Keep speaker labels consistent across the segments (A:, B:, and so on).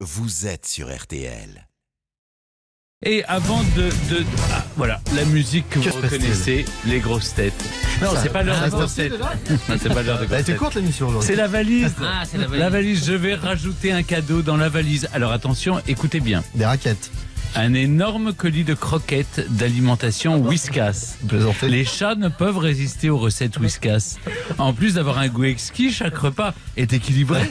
A: vous êtes sur RTL.
B: Et avant voilà, la musique que vous reconnaissez, les grosses têtes. Non, c'est pas l'heure des grosses têtes. Non, c'est pas l'heure des grosses têtes.
C: Elle était courte l'émission aujourd'hui.
B: C'est la valise.
D: Ah, c'est la valise.
B: La valise, je vais rajouter un cadeau dans la valise. Alors attention, écoutez bien.
C: Des raquettes.
B: Un énorme colis de croquettes d'alimentation Whiskas. Les chats ne peuvent résister aux recettes Whiskas. En plus d'avoir un goût exquis, chaque repas est équilibré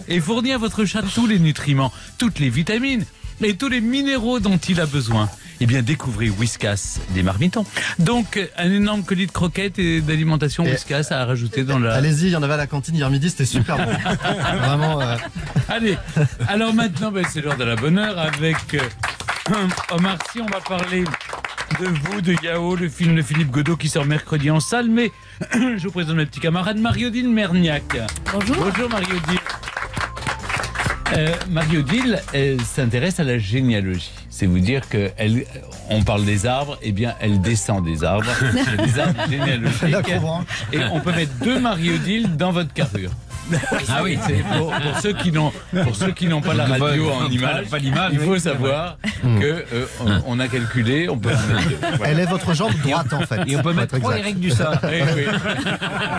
B: et fournit à votre chat tous les nutriments, toutes les vitamines et tous les minéraux dont il a besoin. Eh bien, découvrez Whiskas des marmitons. Donc, un énorme colis de croquettes et d'alimentation Whiskas à rajouter dans la...
C: Allez-y, il y en avait à la cantine hier midi, c'était super bon. Vraiment.
B: Allez, alors maintenant, c'est l'heure de la bonne heure avec Omar Sy. On va parler de vous, de Yao, le film de Philippe Godot qui sort mercredi en salle. Mais je vous présente mes petits camarades, Marie-Odile Merniac.
D: Bonjour.
B: Bonjour Marie-Odile. Marie-Odile s'intéresse à la généalogie. C'est vous dire qu'on parle des arbres, eh bien elle descend des arbres. C'est des arbres généalogiques. Et on peut mettre 2 Marie-Odile dans votre carrure. Ah oui, c'est pour ceux qui n'ont pas la radio en image, il faut savoir que on a calculé, on peut en mettre 2. Voilà.
C: Elle est votre jambe droite en fait.
D: Et on peut mettre 3 Eric Dussard.
B: Oui.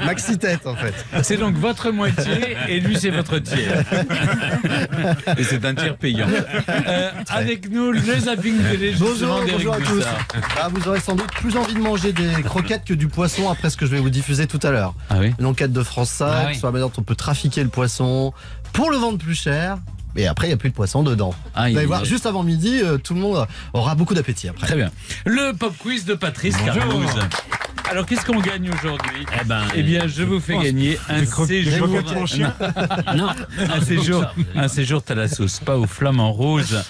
C: Maxi tête en fait.
B: C'est donc votre moitié et lui c'est votre tiers. Et c'est un tiers payant. Avec nous, le zapping télé justement d'Eric
C: Bonjour à tous.
B: Dussard.
C: Vous aurez sans doute plus envie de manger des croquettes que du poisson après ce que je vais vous diffuser tout à l'heure.
B: Ah oui.
C: Une enquête de France 5 sur la manière dont on peut trafiquer le poisson pour le vendre plus cher. Et après, il n'y a plus de poisson dedans. Vous allez voir, juste avant midi, tout le monde aura beaucoup d'appétit après.
B: Très bien. Le pop quiz de Patrice Carmouze. Alors, qu'est-ce qu'on gagne aujourd'hui ? Eh bien, je vous fais gagner un séjour. Un séjour Thalassos, pas au Flamand Rose.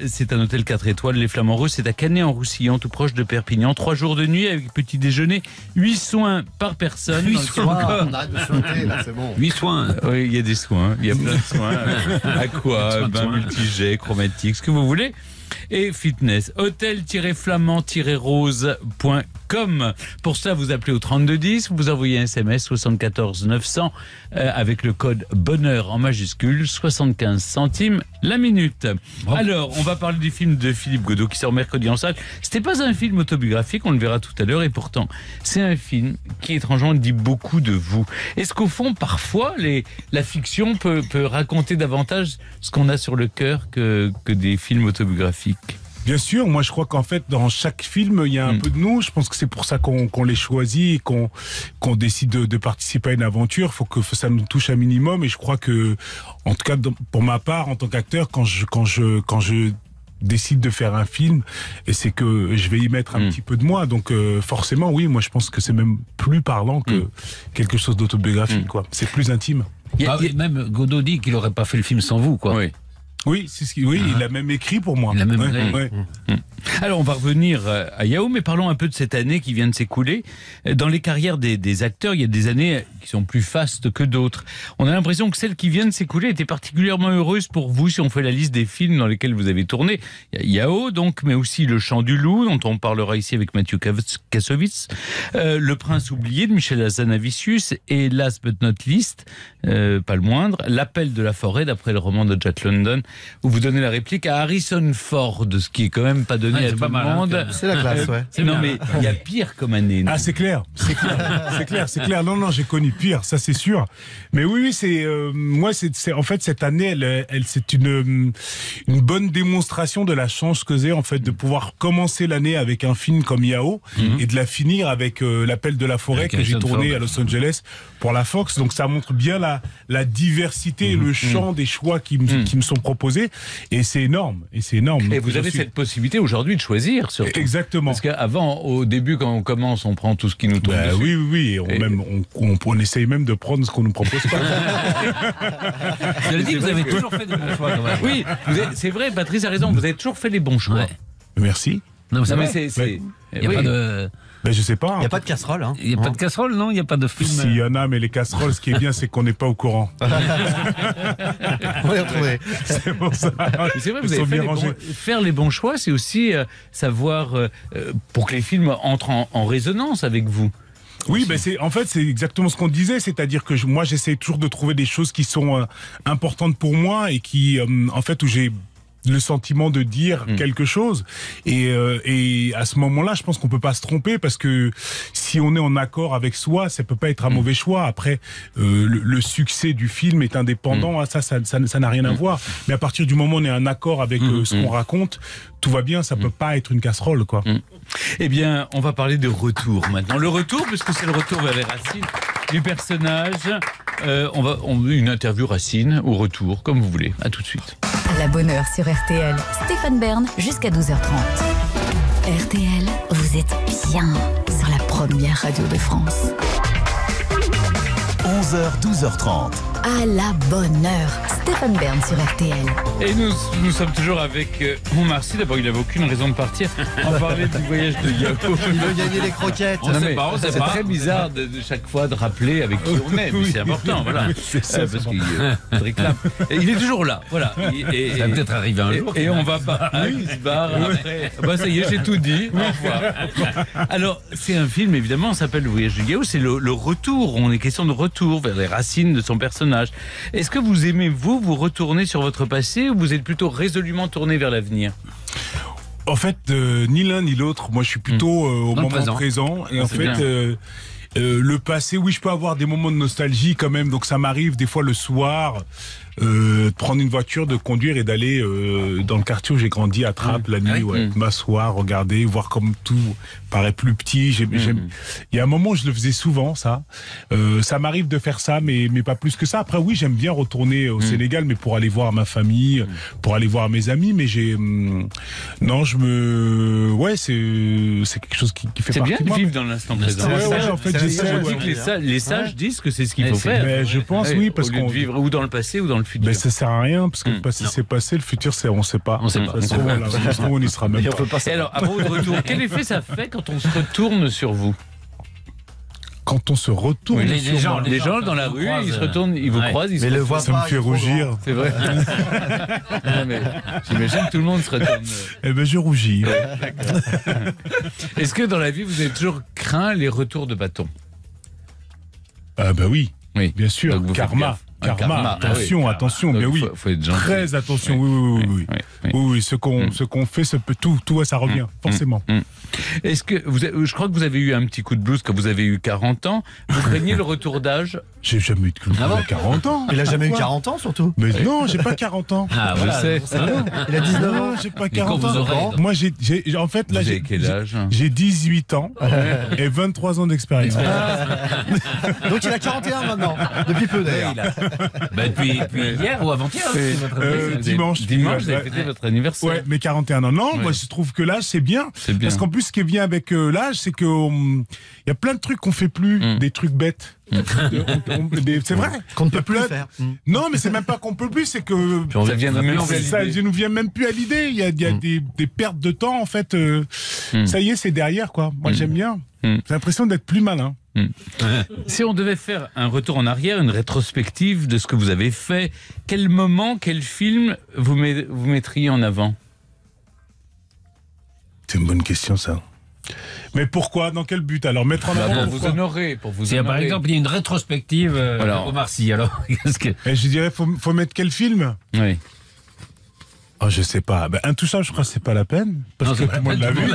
B: C'est un hôtel 4 étoiles. Les Flamands Roses, c'est à Canet-en-Roussillon, tout proche de Perpignan. 3 jours de nuit avec petit déjeuner, 8 soins par personne.
C: 8 soins, on arrête de sauter, là, c'est bon.
D: 8 soins.
B: Oui, il y a des soins, il y a plein de soins. Aqua, bain multijet, chromatique, ce que vous voulez. Et fitness, hôtel-flamand-rose.com. Pour cela, vous appelez au 3210, vous envoyez un SMS 74 900 avec le code bonheur en majuscule, 75 centimes la minute. Alors, on va parler du film de Philippe Godot qui sort mercredi en salle. C'était pas un film autobiographique, on le verra tout à l'heure, et pourtant, c'est un film qui étrangement dit beaucoup de vous. Est-ce qu'au fond, parfois, la fiction peut raconter davantage ce qu'on a sur le cœur que des films autobiographiques?
E: Bien sûr, moi je crois qu'en fait dans chaque film il y a un peu de nous. Je pense que c'est pour ça qu'on les choisit et qu'on décide de participer à une aventure. Il faut que ça nous touche un minimum, et je crois que, en tout cas pour ma part en tant qu'acteur, quand je décide de faire un film, et c'est que je vais y mettre un petit peu de moi, donc forcément oui, moi je pense que c'est même plus parlant que quelque chose d'autobiographique, quoi. C'est plus intime.
D: Même Godot dit qu'il n'aurait pas fait le film sans vous, quoi.
B: Oui.
E: Il a même écrit pour moi.
D: Il a même écrit.
B: Alors, on va revenir à Yao, mais parlons un peu de cette année qui vient de s'écouler. Dans les carrières des acteurs, il y a des années qui sont plus fastes que d'autres. On a l'impression que celle qui vient de s'écouler était particulièrement heureuse pour vous, si on fait la liste des films dans lesquels vous avez tourné. Il y a Yao, donc, mais aussi Le Chant du Loup, dont on parlera ici avec Mathieu Kassovitz, Le Prince oublié de Michel Hazanavicius, et last but not least, pas le moindre, L'Appel de la forêt, d'après le roman de Jack London, où vous donnez la réplique à Harrison Ford, ce qui est quand même pas donné à tout le monde.
C: C'est la classe, ouais.
B: Non, mais il y a pire comme année.
E: Ah, c'est clair. Non, j'ai connu pire, ça c'est sûr. Mais oui, c'est moi, c'est en fait cette année, c'est une bonne démonstration de la chance que j'ai en fait de pouvoir commencer l'année avec un film comme Yao et de la finir avec L'Appel de la forêt
D: avec
E: que j'ai tourné
D: Ford
E: à Los Angeles pour la Fox. Donc ça montre bien la diversité, le champ des choix qui me sont proposés, et c'est énorme.
B: Et vous avez cette possibilité aujourd'hui de choisir, surtout.
E: Exactement.
B: Parce qu'avant, au début, quand on commence, on prend tout ce qui nous tombe dessus.
E: Oui. Et on essaye même de prendre ce qu'on nous propose pas.
D: Je le dis, vous avez toujours fait de bons choix, quand même.
B: Oui, c'est vrai, Patrice a raison, vous avez toujours fait les bons choix.
D: Ouais.
E: Merci.
D: Non,
B: Non, mais
D: il n'y a pas de...
E: Je sais pas.
C: Il n'y a pas de casserole. Hein.
D: Il n'y a pas de casserole, non? Il n'y a pas de film.
E: S'il y en a, mais les casseroles, ce qui est bien, c'est qu'on n'est pas au courant.
C: On va les retrouver.
E: C'est pour ça.
B: C'est vrai,
E: Ils
B: vous
E: sont
B: avez
E: bien rangés.
B: faire les bons choix, c'est aussi savoir pour que les films entrent en résonance avec vous.
E: Oui, ben en fait, c'est exactement ce qu'on disait, c'est-à-dire que moi, j'essaie toujours de trouver des choses qui sont importantes pour moi et qui, en fait, où j'ai le sentiment de dire quelque chose et à ce moment-là je pense qu'on peut pas se tromper parce que si on est en accord avec soi ça peut pas être un mauvais choix. Après le succès du film est indépendant, ça n'a rien à voir, mais à partir du moment où on est en accord avec ce qu'on raconte, tout va bien, ça peut pas être une casserole quoi.
B: Eh bien on va parler de retour maintenant, le retour puisque c'est le retour vers les racines du personnage. Une interview Racine au retour comme vous voulez, à tout de suite.
F: À la bonne heure sur RTL, Stéphane Bern jusqu'à 12h30. RTL, vous êtes bien sur la première radio de France.
A: 11h, 12h30.
F: À la bonne heure, Stéphane Bern sur RTL.
B: Et nous sommes toujours avec Omar Sy. D'abord, il n'avait aucune raison de partir. On parlait du voyage de Yao.
C: Il veut gagner les croquettes.
B: C'est très bizarre de chaque fois de rappeler avec qui on est, mais c'est important. Voilà.
E: C'est ça,
B: parce qu'il réclame. Et il est toujours là. Voilà.
D: Ça va peut-être arriver un jour.
B: Et on va pas. Il se barre après. Bah, ça y est, j'ai tout dit. Au revoir. Alors, c'est un film, évidemment, ça s'appelle Le voyage de Yao. C'est le retour. On est question de retour vers les racines de son personnage. Est-ce que vous aimez, vous retourner sur votre passé ou vous êtes plutôt résolument tourné vers l'avenir ?
E: En fait, ni l'un ni l'autre. Moi, je suis plutôt au moment présent. Et en fait, le passé, oui, je peux avoir des moments de nostalgie quand même. Donc, ça m'arrive des fois le soir de prendre une voiture, de conduire et d'aller dans le quartier où j'ai grandi à Trappes la nuit, m'asseoir, regarder, voir comme tout paraît plus petit. Il y a un moment où je le faisais souvent, ça. Ça m'arrive de faire ça, mais pas plus que ça. Après, oui, j'aime bien retourner au Sénégal, mais pour aller voir ma famille, pour aller voir mes amis. Mais c'est quelque chose qui fait partie de moi.
B: C'est bien de vivre dans l'instant présent.
E: En fait,
B: les sages disent que c'est ce qu'il faut faire.
E: Mais je pense, oui, parce qu'on
B: vivre ou dans le passé ou dans le futur.
E: Mais ça sert à rien, parce que le passé c'est passé, le futur on sait pas.
D: On sait pas.
E: On y sera même pas.
B: Et alors, à propos de retour, quel effet ça fait quand on se retourne sur vous ?
E: Quand on se retourne
B: les gens dans la rue, ils se retournent, ils vous croisent, ils se
E: voient. Ça me fait rougir.
B: C'est vrai. Mais j'imagine que tout le monde se retourne.
E: Eh ben, je rougis.
B: Est-ce que dans la vie, vous avez toujours craint les retours de bâton ?
E: Ah bah oui, bien sûr. Karma, attention, mais oui,
B: faut être gentil.
E: Très attention, oui. Ce qu'on fait, tout ça revient, forcément.
B: Est-ce que je crois que vous avez eu un petit coup de blues quand vous avez eu 40 ans. Vous craignez le retour d'âge ?
E: J'ai jamais eu de coup de blues à 40 ans.
C: Il a jamais eu 40 ans surtout.
E: Mais non, j'ai pas 40 ans.
D: Ah, voilà,
B: je sais.
C: Il a 19 ans.
E: J'ai pas 40 ans. Moi, en fait, là,
B: j'ai quel âge ?
E: J'ai 18 ans et 23 ans d'expérience.
C: Donc il a 41 maintenant, depuis peu d'ailleurs.
D: Depuis hier ou avant-hier,
E: dimanche.
B: Dimanche, vous avez fêté votre anniversaire.
E: Ouais, mais 41 ans. Non, moi je trouve que l'âge c'est bien. Parce qu'en plus, ce qui vient avec l'âge, c'est que il y a plein de trucs qu'on fait plus, des trucs bêtes. C'est vrai
C: qu'on ne peut plus faire.
E: Non, mais c'est même pas qu'on peut plus, c'est que ça ne nous vient même plus à l'idée. Il y a des pertes de temps en fait. Ça y est, c'est derrière quoi. Moi j'aime bien. J'ai l'impression d'être plus malin.
B: Si on devait faire un retour en arrière, une rétrospective de ce que vous avez fait, quel moment, quel film vous mettriez en avant ?
E: C'est une bonne question ça. Mais pourquoi ? Dans quel but alors ? Mettre en avant
B: pour vous honorer,
D: par exemple, il y a une rétrospective Omar Sy. Alors,
E: je dirais, faut mettre quel film ?
B: Oui.
E: Oh, je sais pas. Intouchable, je crois que c'est pas la peine. Parce que tout le monde l'a vu.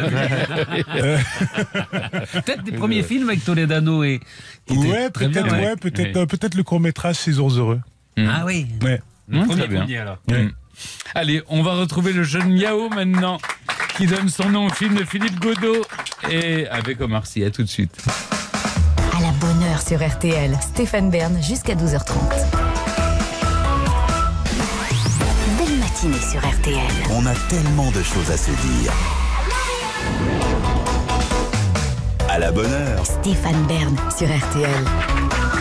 D: Peut-être des premiers films avec Toledano et.
E: Peut-être le court-métrage 6 jours heureux.
D: Ah oui.
E: Ouais.
D: Premier alors.
B: Allez, on va retrouver le jeune Yao maintenant, qui donne son nom au film de Philippe Godot. Et avec Omar Sy, à tout de suite.
F: À la bonne heure sur RTL, Stéphane Bern jusqu'à 12h30. Sur RTL.
A: On a tellement de choses à se dire. À la bonne heure.
F: Stéphane Bern sur RTL.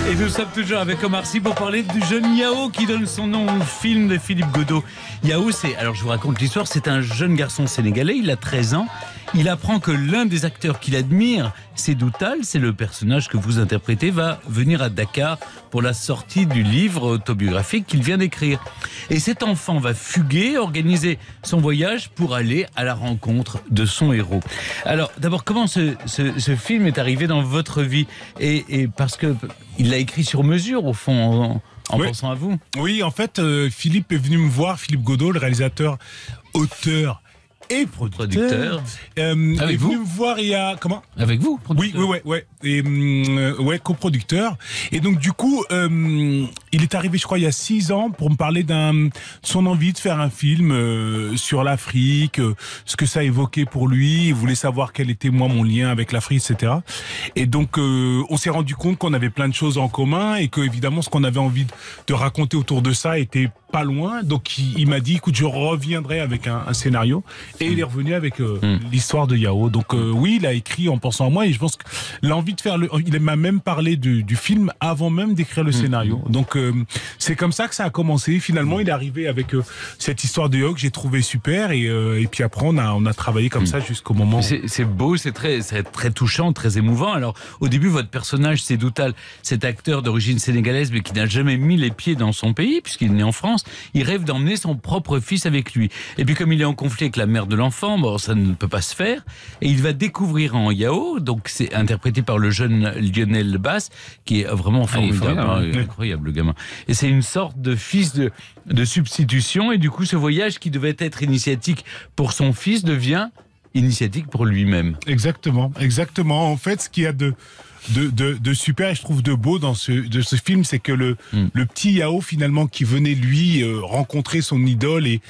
B: Et nous sommes toujours avec Omar Sy pour parler du jeune Yao qui donne son nom au film de Philippe Godot. Yao, alors je vous raconte l'histoire, c'est un jeune garçon sénégalais, il a 13 ans. Il apprend que l'un des acteurs qu'il admire, Seydou Tall, c'est le personnage que vous interprétez, va venir à Dakar pour la sortie du livre autobiographique qu'il vient d'écrire. Et cet enfant va fuguer, organiser son voyage pour aller à la rencontre de son héros. Alors, d'abord, comment ce film est arrivé dans votre vie ? Et parce que il l'a écrit sur mesure, au fond, en pensant à vous.
E: Oui, en fait, Philippe est venu me voir, Philippe Godot, le réalisateur, auteur et producteur. Est venu me voir il y a... Comment ?
D: Avec vous,
E: producteur. Oui. Et coproducteur. Et donc du coup, il est arrivé, je crois, il y a 6 ans pour me parler son envie de faire un film sur l'Afrique, ce que ça évoquait pour lui. Il voulait savoir quel était mon lien avec l'Afrique, etc. Et donc on s'est rendu compte qu'on avait plein de choses en commun et que évidemment ce qu'on avait envie de raconter autour de ça était pas loin. Donc il m'a dit, écoute, je reviendrai avec un scénario. Et il est revenu avec l'histoire de Yao. Donc oui, il a écrit en pensant à moi et je pense que l'envie de faire il m'a même parlé du film avant même d'écrire le scénario. Donc c'est comme ça que ça a commencé. Finalement, il est arrivé avec cette histoire de Yao que j'ai trouvé super et puis après on a travaillé comme ça jusqu'au moment.
B: C'est beau, c'est très touchant, très émouvant. Alors au début, votre personnage, Seydou Tall, cet acteur d'origine sénégalaise mais qui n'a jamais mis les pieds dans son pays puisqu'il est né en France, il rêve d'emmener son propre fils avec lui. Et puis comme il est en conflit avec la mère de l'enfant, bon, ça ne peut pas se faire. Et il va découvrir en Yao, donc c'est interprété par le jeune Lionel Basse, qui est vraiment formidable, incroyable le gamin. Et c'est une sorte de fils de substitution. Et du coup, ce voyage qui devait être initiatique pour son fils devient initiatique pour lui-même.
E: Exactement. En fait, ce qu'il y a de super et je trouve de beau dans ce film, c'est que le petit Yao finalement qui venait lui rencontrer son idole et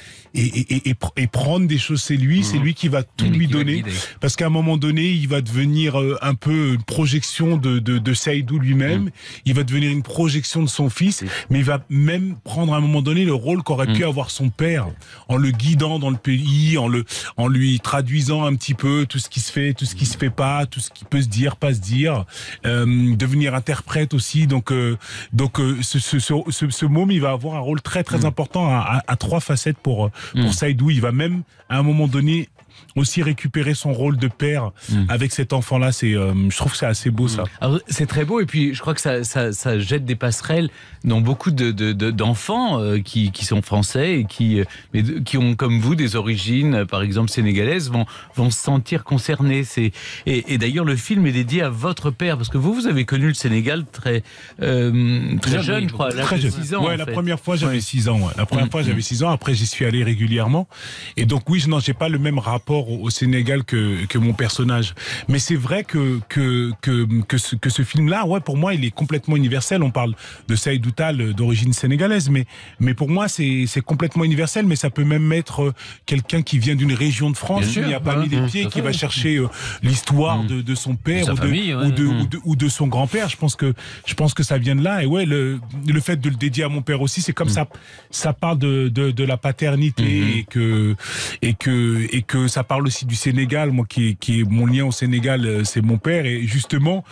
E: prendre des choses, c'est lui qui va tout lui donner, parce qu'à un moment donné il va devenir un peu une projection de Seydou lui-même, il va devenir une projection de son fils, mais il va même prendre à un moment donné le rôle qu'aurait pu avoir son père, en le guidant dans le pays, en lui traduisant un petit peu tout ce qui se fait, tout ce qui se fait pas, tout ce qui peut se dire, pas se dire. Devenir interprète aussi, donc ce môme il va avoir un rôle très très important à 3 facettes pour Seydou. Il va même à un moment donné aussi récupérer son rôle de père avec cet enfant-là. Je trouve que c'est assez beau ça.
B: Alors, c'est très beau et puis je crois que ça jette des passerelles dans beaucoup d'enfants qui sont français et qui ont comme vous des origines, par exemple sénégalaises, vont se sentir concernés. Et d'ailleurs le film est dédié à votre père parce que vous avez connu le Sénégal très jeune, je crois, à l'âge de 6 ans.
E: Ouais, la première fois j'avais 6 ans. Ouais. La première fois j'avais 6 ans. Après j'y suis allé régulièrement. Et donc oui, j'ai pas le même rapport au Sénégal que mon personnage. Mais c'est vrai que ce film-là, pour moi, il est complètement universel. On parle de Seydou Tall d'origine sénégalaise, mais pour moi, c'est complètement universel. Mais ça peut même être quelqu'un qui vient d'une région de France, qui n'y a pas mis les pieds, qui va chercher l'histoire de son père ou de son grand-père. Je pense que ça vient de là. Et le fait de le dédier à mon père aussi, c'est comme ça parle de la paternité et que ça parle aussi du Sénégal. Moi, qui est mon lien au Sénégal, c'est mon père. Et justement,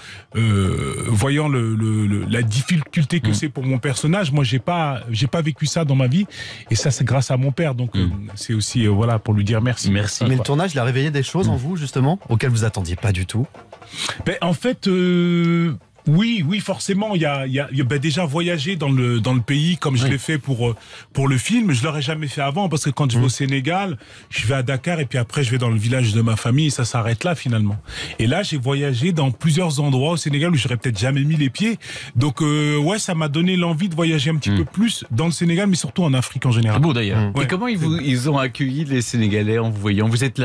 E: voyant la difficulté que c'est pour mon personnage, moi, j'ai pas vécu ça dans ma vie. Et ça, c'est grâce à mon père. Donc, c'est aussi, pour lui dire merci.
C: Merci. Mais le tournage, il a réveillé des choses en vous, justement, auxquelles vous attendiez pas du tout.
E: En fait, oui, forcément. Il y a déjà voyager dans le pays comme je l'ai fait pour le film. Je l'aurais jamais fait avant parce que quand je vais au Sénégal, je vais à Dakar et puis après je vais dans le village de ma famille et ça s'arrête là finalement. Et là, j'ai voyagé dans plusieurs endroits au Sénégal où j'aurais peut-être jamais mis les pieds. Donc ça m'a donné l'envie de voyager un petit peu plus dans le Sénégal, mais surtout en Afrique en général.
B: C'est beau d'ailleurs. Et comment ils ont accueilli les Sénégalais en vous voyant? Vous êtes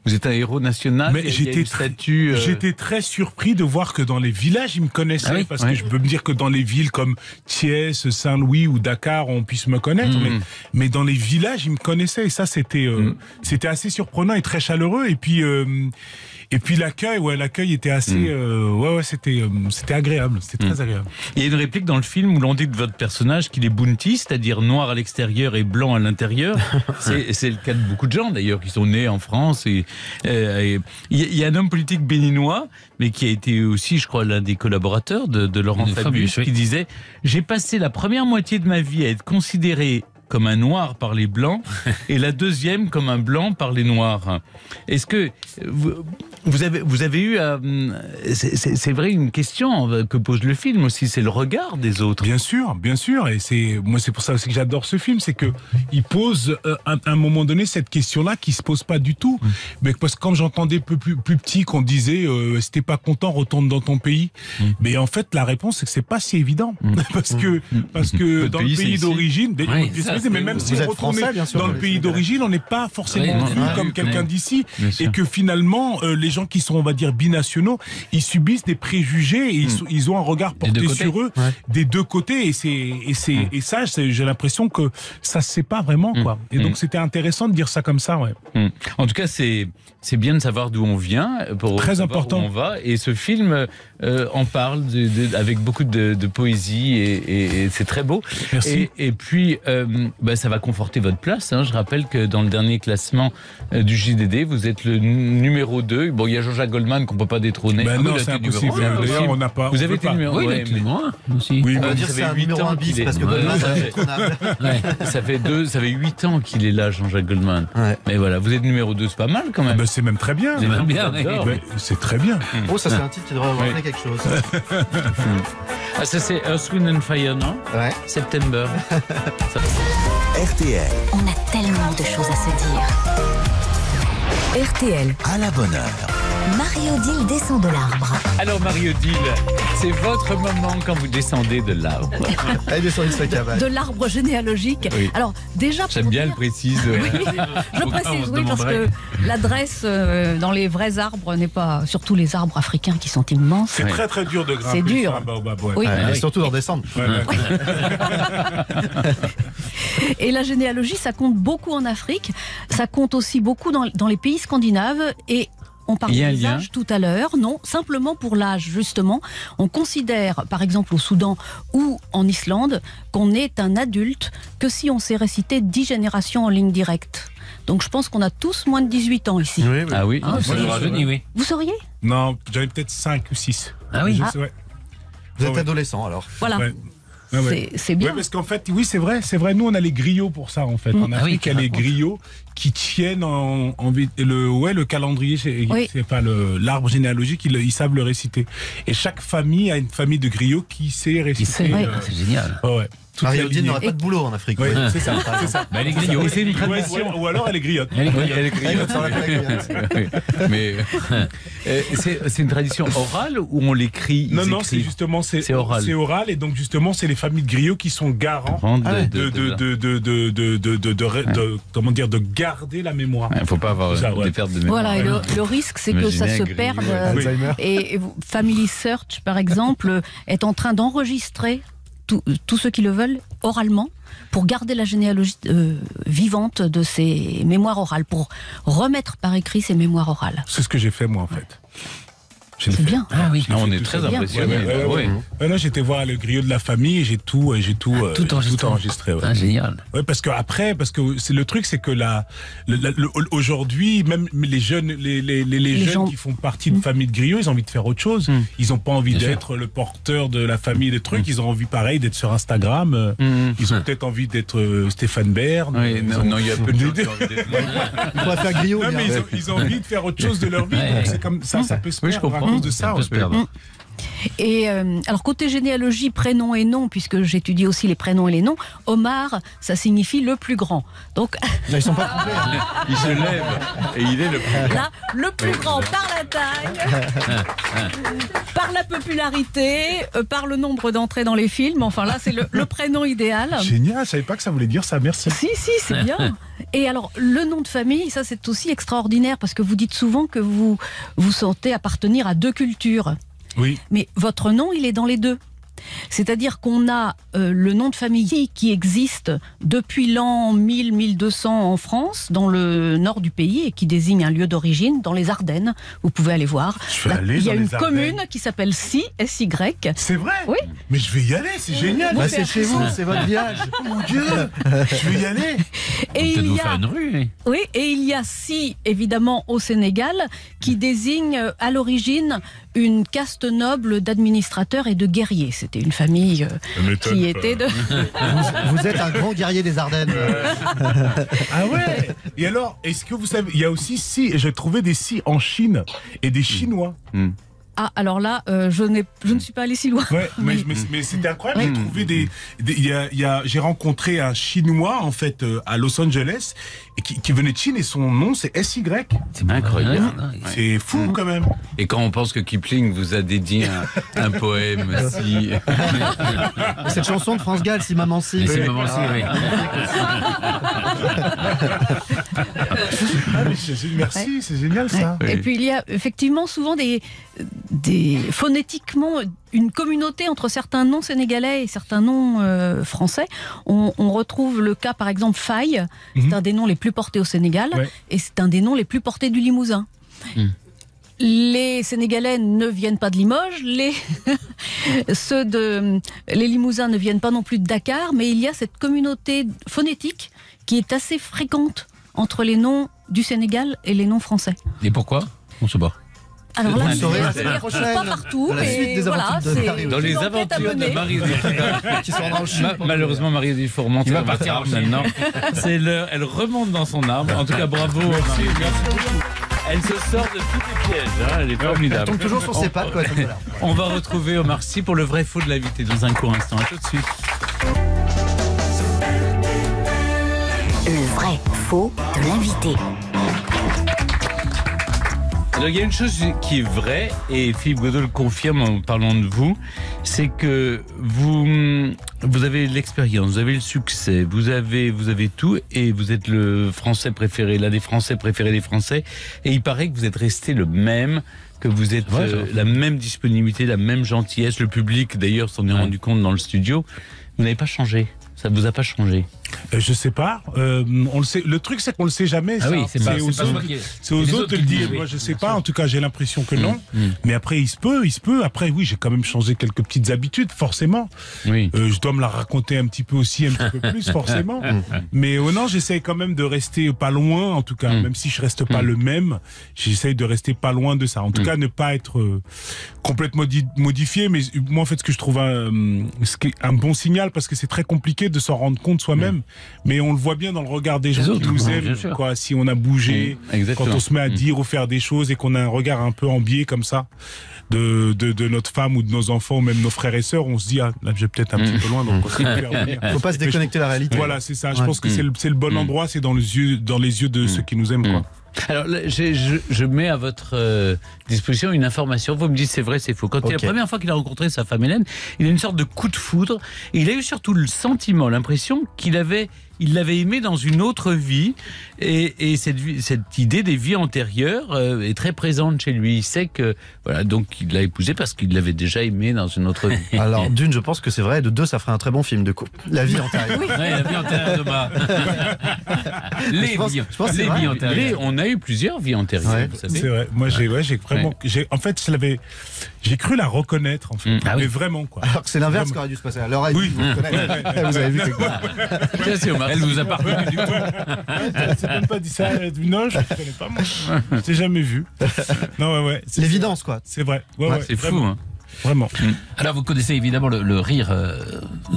B: vous êtes un héros national.
E: Mais j'étais très surpris de voir que dans les villages, ils me connaissaient. Parce que je peux me dire que dans les villes comme Thiès, Saint-Louis ou Dakar, on puisse me connaître. Mais dans les villages, ils me connaissaient. Et ça, c'était assez surprenant et très chaleureux. Et puis Et puis l'accueil était assez, c'était agréable, c'était très agréable.
B: Il y a une réplique dans le film où l'on dit de votre personnage qu'il est bounty, c'est-à-dire noir à l'extérieur et blanc à l'intérieur. C'est le cas de beaucoup de gens d'ailleurs qui sont nés en France. Il y a un homme politique béninois, mais qui a été aussi, je crois, l'un des collaborateurs de Laurent Fabius, qui disait « J'ai passé la première moitié de ma vie à être considéré comme un noir par les blancs et la deuxième comme un blanc par les noirs. » Est-ce que vous avez eu c'est vrai une question que pose le film aussi, c'est le regard des autres.
E: Bien sûr, et c'est pour ça aussi que j'adore ce film, c'est que il pose à un moment donné cette question-là qui se pose pas du tout. Mais parce que quand j'entendais plus petit qu'on disait si t'es pas content, retourne dans ton pays. Mais en fait la réponse c'est que c'est pas si évident parce que dans le pays d'origine, mais même si on retournait dans le pays d'origine, on n'est pas forcément vu comme quelqu'un d'ici, et que finalement les gens qui sont, on va dire, binationaux, ils subissent des préjugés et ils ont un regard porté sur eux des deux côtés, et ça j'ai l'impression que ça se sait pas vraiment, quoi. Et donc c'était intéressant de dire ça comme ça,
B: En tout cas, c'est bien de savoir d'où on vient, pour
E: très
B: savoir
E: important
B: où on va, et ce film en parle avec beaucoup de poésie, et c'est très beau.
E: Merci.
B: Et puis ça va conforter votre place, hein. Je rappelle que dans le dernier classement du JDD, vous êtes le numéro 2. Bon, il y a Jean-Jacques Goldman qu'on peut pas détroner.
E: Non, c'est impossible. D'ailleurs, on n'a pas.
B: Vous avez été numéro 1.
D: Oui, numéro 1 aussi.
C: Oui, on va dire c'est un numéro 1 bis parce que Goldman,
B: ça fait 8 ans qu'il est là, Jean-Jacques Goldman. Mais voilà, vous êtes numéro 2, c'est pas mal quand même.
E: C'est même très bien. C'est très bien.
C: Oh, ça c'est un titre qui devrait avoir quelque chose.
B: Ça c'est Earth, Wind & Fire, non?
C: Ouais.
B: September.
A: RTL.
F: On a tellement de choses à se dire. RTL.
A: À la bonne heure.
F: Marie-Odile descend de l'arbre.
B: Alors Marie-Odile, c'est votre moment quand vous descendez de l'arbre.
C: Elle descend de sa cabane.
G: De l'arbre généalogique.
B: Oui.
G: Alors déjà,
B: j'aime bien le précise.
G: Je précise, parce que l'adresse dans les vrais arbres n'est pas, surtout les arbres africains qui sont immenses.
E: C'est très très dur de grimper.
G: C'est dur.
E: Sur un baobab,
G: Oui.
C: Et surtout d'en descendre.
G: Et la généalogie, ça compte beaucoup en Afrique. Ça compte aussi beaucoup dans les pays scandinaves. Et on parlait des âges tout à l'heure. Non, simplement pour l'âge, justement. On considère, par exemple au Soudan ou en Islande, qu'on est un adulte que si on sait réciter 10 générations en ligne directe. Donc je pense qu'on a tous moins de 18 ans ici.
C: Oui.
B: Ah oui,
D: moi je rajeuni, oui.
G: Vous sauriez?
E: Non, j'avais peut-être 5 ou 6.
D: Ah oui.
C: Vous êtes adolescent alors.
G: Voilà.
E: Ouais.
G: C'est bien.
E: Ouais, parce qu'en fait, oui, c'est vrai. Nous, on a les griots pour ça, en fait. En Afrique, il y a les griots qui tiennent le calendrier, c'est pas l'arbre généalogique, ils savent le réciter. Et chaque famille a une famille de griots qui sait réciter.
D: C'est génial.
E: Ouais.
C: Marie-Odile n'aurait pas de boulot en Afrique.
E: Oui, c'est ça.
B: Elle est griotte. C'est une tradition.
E: Ou alors elle est griotte.
B: Elle est griotte. Mais c'est une tradition orale ou on l'écrit?
E: Non, c'est justement c'est oral. C'est oral, et donc justement c'est les familles de griots qui sont garants de garder la mémoire.
B: Il ne faut pas avoir des pertes de mémoire.
G: Voilà, et le risque c'est que ça se perde. Et Family Search, par exemple, est en train d'enregistrer tous ceux qui le veulent oralement pour garder la généalogie vivante de ces mémoires orales, pour remettre par écrit ces mémoires orales.
E: C'est ce que j'ai fait moi en fait.
G: C'est bien.
D: Ah oui.
B: On est très impressionnés.
E: Là, j'étais voir le griot de la famille et j'ai tout enregistré.
D: Ah, génial.
E: Ouais, parce que le truc, c'est que aujourd'hui, même les jeunes, les jeunes qui font partie de famille de griots, ils ont envie de faire autre chose. Ils n'ont pas envie d'être le porteur de la famille des trucs. Ils ont envie, pareil, d'être sur Instagram. Ils ont peut-être envie d'être Stéphane Bern.
B: Oui, non, il y a peu de gens qui ont envie d'être.
C: Il faudrait faire griot.
E: Non, mais ils ont envie de faire autre chose de leur vie. Donc c'est comme ça peut se perdre. À cause de ça, on se perd.
G: Et alors côté généalogie, prénom et nom, puisque j'étudie aussi les prénoms et les noms, Omar, ça signifie le plus grand. Donc
C: ils sont pas complets.
B: Il se lève et il est le plus grand.
G: Là, le plus grand par la taille, par la popularité, par le nombre d'entrées dans les films. Enfin là, c'est le prénom idéal.
E: Génial, je savais pas que ça voulait dire ça. Merci.
G: Si, c'est bien. Et alors, le nom de famille, ça c'est aussi extraordinaire, parce que vous dites souvent que vous sentez appartenir à deux cultures.
E: Oui.
G: Mais votre nom, il est dans les deux. C'est-à-dire qu'on a le nom de famille qui existe depuis l'an 1000-1200 en France, dans le nord du pays, et qui désigne un lieu d'origine, dans les Ardennes. Vous pouvez aller voir. Il y a une commune qui s'appelle S-Y.
E: C'est vrai?
G: Oui.
E: Mais je vais y aller, c'est génial.
C: Bah, c'est chez vous, c'est votre village.
E: Oh mon Dieu, je vais y aller.
G: Et il y a
D: faire une rue.
G: Oui, et il y a Si, évidemment, au Sénégal, qui désigne à l'origine une caste noble d'administrateurs et de guerriers. C'était une famille qui était de...
C: Vous êtes un grand guerrier des Ardennes.
E: Ah ouais. Et alors, est-ce que vous savez, il y a aussi Si, et j'ai trouvé des Si en Chine et des Chinois.
G: Ah, alors là, je ne suis pas allée si loin.
E: Ouais, mais c'était incroyable. J'ai trouvé j'ai rencontré un Chinois, en fait, à Los Angeles, et qui venait de Chine, et son nom, c'est SY.
B: C'est incroyable.
E: C'est fou, quand même.
B: Et quand on pense que Kipling vous a dédié un poème, si...
C: Cette chanson de France Gall, Si Maman Si.
B: Si Maman Si, oui.
E: Ah, mais merci, c'est génial, ça.
G: Et puis, il y a effectivement souvent phonétiquement une communauté entre certains noms sénégalais et certains noms français. On retrouve le cas, par exemple, Faye, c'est un des noms les plus portés au Sénégal, et c'est un des noms les plus portés du Limousin. Les Sénégalais ne viennent pas de Limoges, les Limousins ne viennent pas non plus de Dakar, mais il y a cette communauté phonétique qui est assez fréquente entre les noms du Sénégal et les noms français.
D: Et pourquoi? On se bat.
G: Alors là,
C: pas
G: partout, mais voilà, c'est
B: dans les aventures de Marie
C: qui sont dans le chien.
B: Malheureusement, Marie Dufour va partir maintenant. C'est l'heure, elle remonte dans son arbre. En tout cas, bravo. Merci beaucoup. Elle se sort de tous les pièges, elle est formidable.
C: Elle tombe toujours sur ses pattes, quoi.
B: On va retrouver Omar Sy pour le vrai faux de l'invité dans un court instant. À tout de suite.
F: Le vrai faux de l'invité.
B: Alors, il y a une chose qui est vraie, et Philippe Godot le confirme en parlant de vous, c'est que vous avez l'expérience, vous avez le succès, vous avez tout, et vous êtes le Français préféré, l'un des Français préférés des Français, et il paraît que vous êtes resté le même, que vous êtes la même disponibilité, la même gentillesse, le public d'ailleurs s'en est rendu compte dans le studio. Vous n'avez pas changé, ça ne vous a pas changé?
E: Je sais pas. On le sait. Le truc, c'est qu'on le sait jamais.
D: Ah
E: ça.
D: oui, c'est
E: aux autres de le dire. Moi, je sais pas. En tout cas, j'ai l'impression que non. Mais après, il se peut. Après, oui, j'ai quand même changé quelques petites habitudes, forcément.
B: Oui.
E: Je dois me la raconter un petit peu plus, forcément. Mais non, j'essaye quand même de rester pas loin. En tout cas, même si je reste pas le même, j'essaye de rester pas loin de ça. En tout cas, ne pas être complètement modifié. Mais moi, en fait, ce que je trouve un bon signal, parce que c'est très compliqué de s'en rendre compte soi-même. Mais on le voit bien dans le regard des gens qui nous aiment, quoi. Si on a bougé, quand on se met à dire ou faire des choses et qu'on a un regard un peu en biais comme ça de notre femme ou de nos enfants ou même nos frères et sœurs, on se dit, ah, là, j'ai peut-être un petit peu loin, donc
C: il faut pas se déconnecter de la réalité.
E: Voilà, c'est ça. Je pense que c'est le bon endroit, c'est dans les yeux de ceux qui nous aiment, quoi.
B: Alors, je mets à votre disposition une information. Vous me dites c'est vrai, c'est faux. Quand la première fois qu'il a rencontré sa femme Hélène, il a une sorte de coup de foudre. Et il a eu surtout le sentiment, l'impression il l'avait aimé dans une autre vie. Et cette idée des vies antérieures est très présente chez lui. Il sait que, voilà, donc il l'a épousée parce qu'il l'avait déjà aimée dans une autre vie.
C: Alors, d'une, je pense que c'est vrai. De deux, ça ferait un très bon film de couple. La vie antérieure.
B: Oui, la vie antérieure de bas. Les vies antérieures. On a eu plusieurs vies antérieures, vous savez.
E: C'est vrai. Moi, j'ai vraiment. En fait, j'ai cru la reconnaître, en fait. Mais vraiment, quoi.
C: Alors que c'est l'inverse qui aurait dû se passer. Alors, oui, vous avez vu quelque chose.
D: Elle vous a parlé du tout.
E: C'est même pas dit ça. Non, je ne connais pas, moi. Je t'ai jamais vu. Non, ouais.
C: C'est l'évidence, quoi.
E: C'est vrai.
B: C'est fou, hein.
E: Vraiment.
D: Alors, vous connaissez évidemment le rire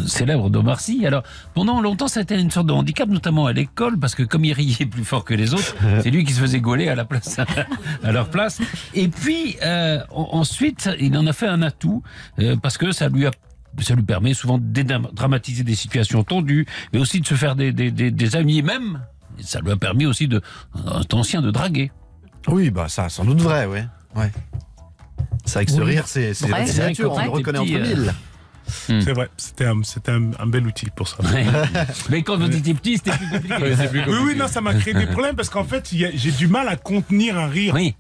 D: célèbre d'Omar Sy. Alors, pendant longtemps, ça a été une sorte de handicap, notamment à l'école, parce que comme il riait plus fort que les autres, c'est lui qui se faisait gauler à leur place. Et puis, ensuite, il en a fait un atout, parce que ça lui permet souvent de dédramatiser des situations tendues, mais aussi de se faire des amis, même. Ça lui a permis aussi un temps ancien de draguer.
C: Oui, bah ça, sans doute vrai, ouais. C'est vrai que ce rire, c'est la signature, on le reconnaît entre mille.
E: C'est vrai, c'était un bel outil pour ça.
D: Mais quand vous étiez petit, c'était plus compliqué.
E: Oui, non, ça m'a créé des problèmes parce qu'en fait, j'ai du mal à contenir un rire.
D: Oui.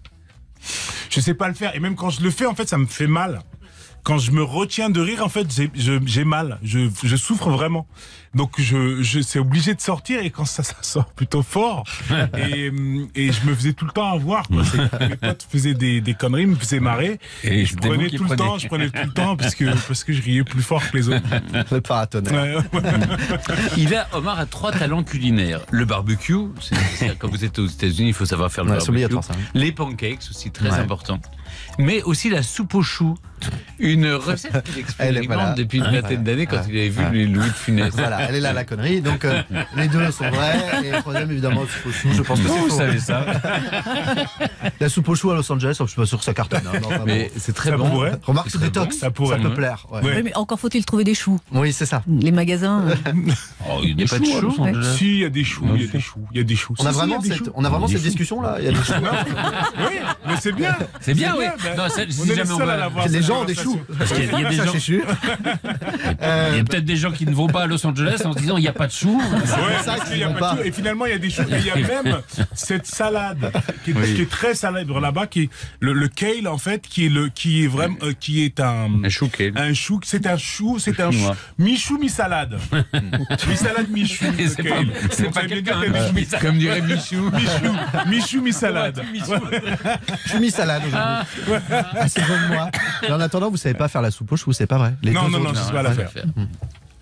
E: Je sais pas le faire, et même quand je le fais, en fait, ça me fait mal. quand je me retiens de rire, en fait, j'ai mal. Je souffre vraiment. Donc, c'est obligé de sortir, et quand ça sort plutôt fort. Et je me faisais tout le temps avoir, quoi. Mes potes faisaient des conneries, me faisaient marrer. Et je prenais tout le temps, parce que je riais plus fort que les autres.
C: Le paratonnerre.
B: Omar a 3 talents culinaires. Le barbecue, quand vous êtes aux États-Unis, il faut savoir faire le barbecue. Les pancakes, aussi très important. Mais aussi la soupe aux choux. Une recette qu'il expérimente depuis une vingtaine d'années quand il avait vu Louis de Funès.
C: Voilà, elle est là la connerie. Donc les deux sont vrais. Et le troisième, évidemment, la soupe aux choux. Je pense que c'est faux.
B: Vous savez ça.
C: La soupe aux choux à Los Angeles, je suis pas sûr que ça cartonne.
B: Mais c'est très bon.
C: Remarque, c'est détox. Ça peut plaire.
G: Oui, mais encore faut-il trouver des choux.
C: Oui, c'est ça.
G: Les magasins.
B: Il n'y a pas de choux.
E: Si, il y a des choux. Il y a des choux.
C: On a vraiment cette discussion là. Il y a des choux.
E: Oui, mais c'est bien.
B: C'est bien, oui. Si jamais on va.
C: Les gens ont des choux.
B: Il y a des gens. Il y a peut-être des gens qui ne vont pas à Los Angeles en se disant il n'y a pas de choux.
E: Et finalement, il y a des choux. Et il y a même cette salade qui est très célèbre là-bas, qui est le kale, en fait, qui est un chou kale. C'est un chou mi-chou, mi-salade. Mi-salade, mi-chou.
B: C'est pas quelqu'un comme dirait Michou.
E: Michou, mi-salade.
C: Chou, mi-salade aujourd'hui. C'est bon de moi. Mais en attendant, vous savez pas faire la soupe aux choux, c'est pas vrai.
E: Non, je sais pas la faire.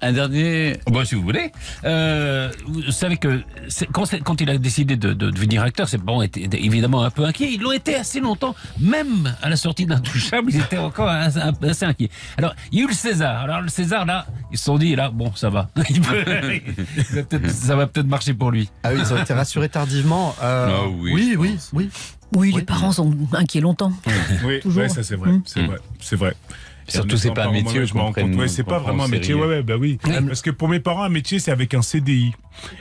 B: Un dernier.
D: Bon, si vous voulez. Vous savez que quand il a décidé de devenir acteur, était évidemment un peu inquiet. Ils l'ont été assez longtemps. Même à la sortie d'Intouchable, ils étaient encore assez inquiets. Alors, il y a eu le César. Alors, le César, là, ils se sont dit, là, bon, ça va. Ça va peut-être marcher pour lui.
C: Ah oui, ils ont été rassurés tardivement.
G: Oui, les parents sont inquiets longtemps.
E: Oui, ça c'est vrai. C'est vrai.
B: Surtout, c'est pas un métier, je m'en rends compte.
E: C'est pas vraiment un métier. Oui. Parce que pour mes parents, un métier, c'est avec un CDI.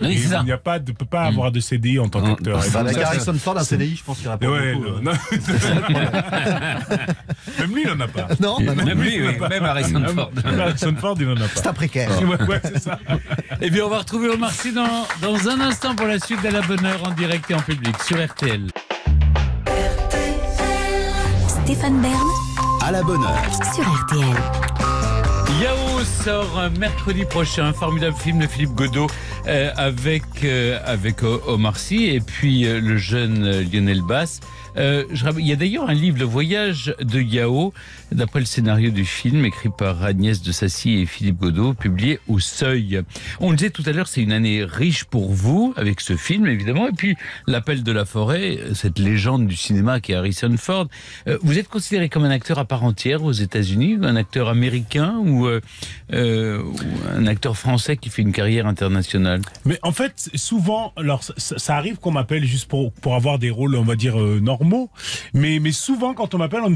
D: Oui, c'est ça.
E: Il ne peut pas avoir de CDI en tant qu'acteur.
C: Avec Harrison Ford, un CDI, je pense qu'il n'y en a pas beaucoup.
E: Même lui, il n'en a pas.
C: Non,
B: même lui, même Harrison Ford.
E: Harrison Ford, il n'en a pas.
C: C'est un précaire.
E: Ouais, c'est ça.
B: Et bien, on va retrouver Omar Sy dans un instant pour la suite de la bonne heure en direct et en public sur RTL.
F: Stéphane Bern.
A: À la bonne heure.
F: Sur RTL.
B: Yao sort mercredi prochain, formidable film de Philippe Godot avec Omar Sy et puis le jeune Lionel Basse. Il y a d'ailleurs un livre, Le Voyage de Yao, d'après le scénario du film, écrit par Agnès de Sacy et Philippe Godot, publié au Seuil. On le disait tout à l'heure, c'est une année riche pour vous, avec ce film évidemment, et puis L'Appel de la forêt, cette légende du cinéma qui est Harrison Ford. Vous êtes considéré comme un acteur à part entière aux États-Unis, un acteur américain ou un acteur français qui fait une carrière internationale?
E: Mais en fait, souvent, alors ça arrive qu'on m'appelle juste pour avoir des rôles, on va dire, normaux. Mais souvent, quand on m'appelle, on me